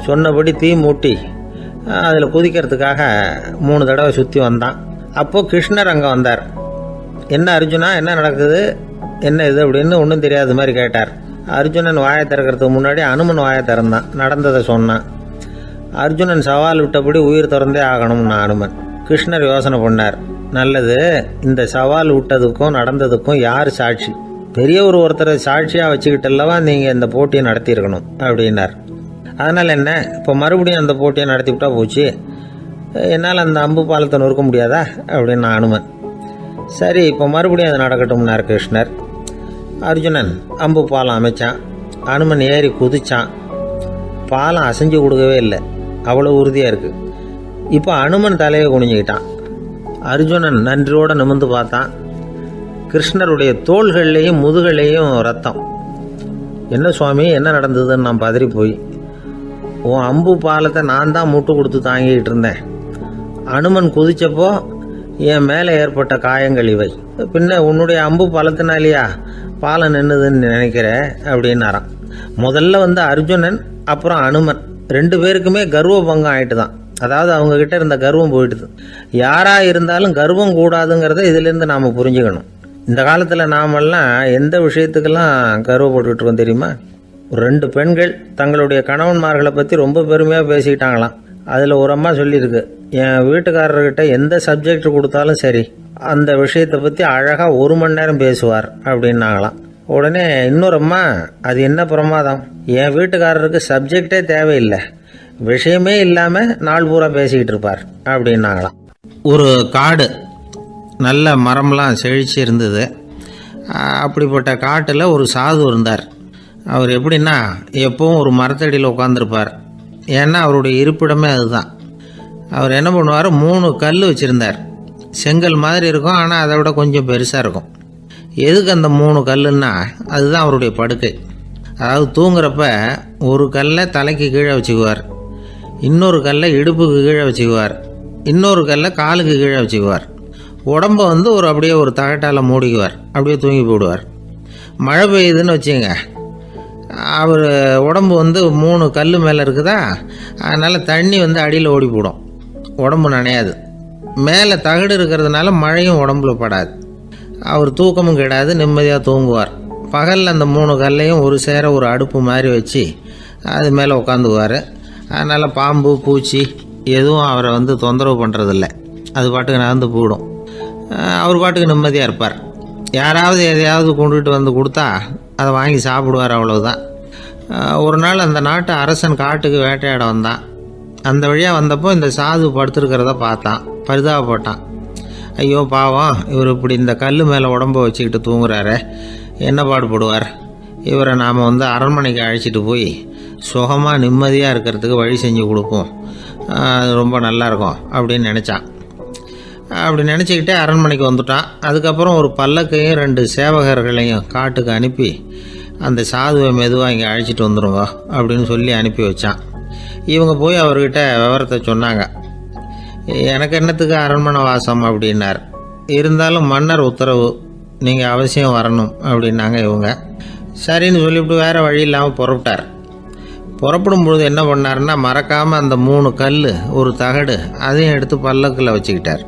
சொன்னபடி தீ மூட்டி அதில் குதிக்கிறதுக்காக 3 தடவை சுற்றி வந்தான். அப்போது கிருஷ்ணர் அங்கே வந்தார். என்ன அர்ஜுனா, என்ன நடக்குது, என்ன இது அப்படின்னு ஒன்றும் தெரியாத மாதிரி கேட்டார். அர்ஜுனன் வாயை திறக்கிறதுக்கு முன்னாடி அனுமன் வாயை திறந்தான், நடந்ததை சொன்னான். அர்ஜுனன் சவால் விட்டபடி உயிர் திறந்தே ஆகணும்னு அனுமன். கிருஷ்ணர் யோசனை பண்ணார். நல்லது, இந்த சவால் விட்டதுக்கும் நடந்ததுக்கும் யார் சாட்சி? பெரியவர் ஒருத்தரை சாட்சியாக வச்சுக்கிட்டல்லவா நீங்கள் இந்த போட்டியை நடத்தியிருக்கணும் அப்படின்னார். அதனால் என்ன, இப்போ மறுபடியும் அந்த போட்டியை நடத்திவிட்டா போச்சு, என்னால் அந்த அம்பு பாலத்தை நொறுக்க முடியாதா அப்படின்னு அனுமன். சரி, இப்போ மறுபடியும் அது நடக்கட்டும்னார் கிருஷ்ணர். அர்ஜுனன் அம்பு பாலம் அமைச்சான். அனுமன் ஏறி குதிச்சான். பாலம் அசைஞ்சு கொடுக்கவே இல்லை, அவ்வளோ உறுதியாக இருக்குது. இப்போ அனுமன் தலையை குனிஞ்சிக்கிட்டான். அர்ஜுனன் நன்றியோடு நிமிர்ந்து பார்த்தான். கிருஷ்ணருடைய தோள்கள்லேயும் முதுகள்லேயும் ரத்தம். என்ன சுவாமி, என்ன நடந்ததுன்னு நான் பதறி போய், உன் அம்பு பாலத்தை நான் தான் முட்டு கொடுத்து தாங்கிக்கிட்டு இருந்தேன். அனுமன் குதிச்சப்போ என் மேலே ஏற்பட்ட காயங்கள் இவை. பின்ன உன்னுடைய அம்பு பாலத்தினாலேயா பாலம் நின்றுதுன்னு நினைக்கிற அப்படின்னாராம். முதல்ல வந்து அர்ஜுனன், அப்புறம் அனுமன் 2 பேருக்குமே கர்வ பங்கம் ஆயிட்டு தான். அதாவது அவங்கக்கிட்ட இருந்த கர்வம் போயிட்டுது. யாராக இருந்தாலும் கர்வம் கூடாதுங்கிறத இதிலேருந்து நாம் புரிஞ்சுக்கணும். இந்த காலத்தில் நாமெல்லாம் எந்த விஷயத்துக்கெல்லாம் கர்வப்பட்டுக்கிட்டு இருக்கோம் தெரியுமா? 2 பெண்கள் தங்களுடைய கணவன்மார்களை பற்றி ரொம்ப பெருமையாக பேசிக்கிட்டாங்களாம். அதில் ஒரு அம்மா சொல்லியிருக்கு, என் வீட்டுக்காரர்கிட்ட எந்த சப்ஜெக்ட் கொடுத்தாலும் சரி அந்த விஷயத்தை பற்றி அழகாக 1 மணி நேரம் பேசுவார் அப்படின்னாங்களாம். உடனே இன்னொரு அம்மா, அது என்ன பிரமாதம், என் வீட்டுக்காரருக்கு சப்ஜெக்டே தேவையில்லை, விஷயமே இல்லாமல் நாள் பூரா பேசிக்கிட்டு இருப்பார் அப்படின்னாங்களாம். ஒரு காடு, நல்ல மரம்லாம் செழிச்சு இருந்தது. அப்படிப்பட்ட காட்டில் ஒரு சாது இருந்தார். அவர் எப்படின்னா எப்பவும் ஒரு மரத்தடியில் உட்காந்துருப்பார். ஏன்னா அவருடைய இருப்பிடமே அதுதான். அவர் என்ன பண்ணுவார், 3 கல் வச்சுருந்தார். செங்கல் மாதிரி இருக்கும், ஆனால் அதை விட கொஞ்சம் பெருசாக இருக்கும். எதுக்கு அந்த 3 கல்லுன்னா அதுதான் அவருடைய படுக்கை. அதாவது தூங்குறப்ப ஒரு கல்லை தலைக்கு கீழே வச்சுக்குவார், இன்னொரு கல்லை இடுப்புக்கு கீழே வச்சுக்குவார், இன்னொரு கல்லை காலுக்கு கீழே வச்சுக்குவார். உடம்பை அப்படியே ஒரு தகட்டால் மூடிக்குவார், அப்படியே தூங்கி போடுவார். மழை பெய்யுதுன்னு வச்சுங்க, அவர் உடம்பு 3 கல் மேலே இருக்குதா, அதனால் தண்ணி அடியில் ஓடி போடும், உடம்பு நனையாது. மேலே தகடு இருக்கிறதுனால மழையும் உடம்புல படாது. அவர் தூக்கமும் கிடாது, நிம்மதியாக தூங்குவார். பகலில் அந்த 3 கல்லையும் ஒரு சேர ஒரு அடுப்பு மாதிரி வச்சு அது மேலே உட்காந்துக்குவார். அதனால் பாம்பு பூச்சி எதுவும் அவரை தொந்தரவு பண்ணுறதில்ல, அது பாட்டுக்கு நடந்து போயிடும். அவர் பாட்டுக்கு நிம்மதியாக இருப்பார். யாராவது எதையாவது கொண்டுகிட்டு கொடுத்தா அதை வாங்கி சாப்பிடுவார், அவ்வளவுதான். ஒரு நாள் அந்த நாட்டு அரசன் காட்டுக்கு வேட்டையாட வந்தான். அந்த வழியாக வந்தப்போ இந்த சாது படுத்துருக்கிறத பார்த்தான், பரிதாபப்பட்டான். ஐயோ பாவம், இவர் இப்படி இந்த கல் மேலே உடம்ப வச்சுக்கிட்டு தூங்குறாரு, என்ன பாடுபடுவார், இவரை நாம் அரண்மனைக்கு அழைச்சிட்டு போய் சுகமாக நிம்மதியாக இருக்கிறதுக்கு வழி செஞ்சு கொடுப்போம், அது ரொம்ப நல்லாயிருக்கும் அப்படின்னு நினச்சான். அப்படி நினச்சிக்கிட்டே அரண்மனைக்கு வந்துட்டான். அதுக்கப்புறம் ஒரு பல்லக்கையும் 2 சேவகர்களையும் காட்டுக்கு அனுப்பி அந்த சாதுவை மெதுவாக இங்கே அழைச்சிட்டு வந்துடுங்க அப்படின்னு சொல்லி அனுப்பி வச்சான். இவங்க போய் அவர்கிட்ட விவரத்தை சொன்னாங்க. எனக்கு என்னத்துக்கு அரண்மனை வாசம் அப்படின்னார். இருந்தாலும் மன்னர் உத்தரவு, நீங்கள் அவசியம் வரணும் அப்படின்னாங்க இவங்க. சரின்னு சொல்லிவிட்டு வேறு வழி இல்லாமல் புறப்பட்டார். புறப்படும் பொழுது என்ன பண்ணாருன்னா, மறக்காமல் அந்த 3 கல் ஒரு தகடு அதையும் எடுத்து பல்லக்கில் வச்சுக்கிட்டார்.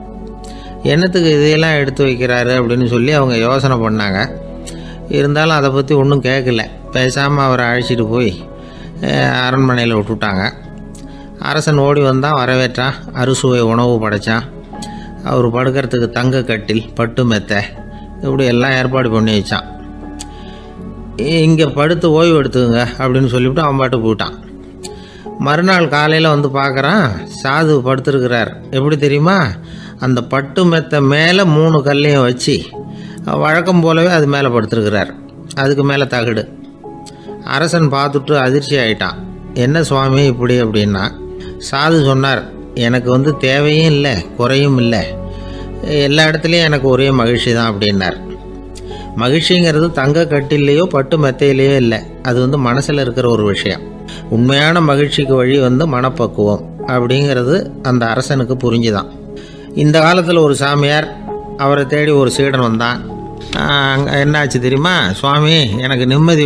என்னத்துக்கு இதையெல்லாம் எடுத்து வைக்கிறாரு அப்படின்னு சொல்லி அவங்க யோசனை பண்ணாங்க. இருந்தாலும் அதை பற்றி ஒன்றும் கேட்கல. பேசாமல் அவரை அழைச்சிட்டு போய் அரண்மனையில் விட்டுட்டாங்க. அரசன் ஓடி வந்தான், வரவேற்றான், அறுசுவை உணவு படைத்தான். அவர் படுக்கிறதுக்கு தங்க கட்டில், பட்டு மெத்தை, இப்படி எல்லாம் ஏற்பாடு பண்ணி வச்சான். இங்கே படுத்து ஓய்வு எடுத்துக்குங்க அப்படின்னு சொல்லிவிட்டு அவன் பாட்டு போயிட்டான். மறுநாள் காலையில் பார்க்குறான், சாது படுத்துருக்கிறார். எப்படி தெரியுமா, அந்த பட்டு மெத்தை மேலே 3 கல்லையும் வச்சு வழக்கம் போலவே அது மேலே படுத்துருக்கிறார். அதுக்கு மேலே தகடு. அரசன் பார்த்துட்டு அதிர்ச்சி ஆகிட்டான். என்ன சுவாமி இப்படி அப்படின்னா, சாது சொன்னார், எனக்கு தேவையும் இல்லை குறையும் இல்லை, எல்லா இடத்துலையும் எனக்கு ஒரே மகிழ்ச்சி தான் அப்படின்னார். மகிழ்ச்சிங்கிறது தங்க கட்டிலேயோ பட்டு மெத்தையிலேயோ இல்லை, அது மனசில் இருக்கிற ஒரு விஷயம். உண்மையான மகிழ்ச்சிக்கு வழி மனப்பக்குவம் அப்படிங்கிறது அந்த அரசனுக்கு புரிஞ்சுதான். இந்த காலத்தில் ஒரு சாமியார், அவரை தேடி ஒரு சீடன் வந்தான். என்னாச்சு தெரியுமா, சுவாமி எனக்கு நிம்மதி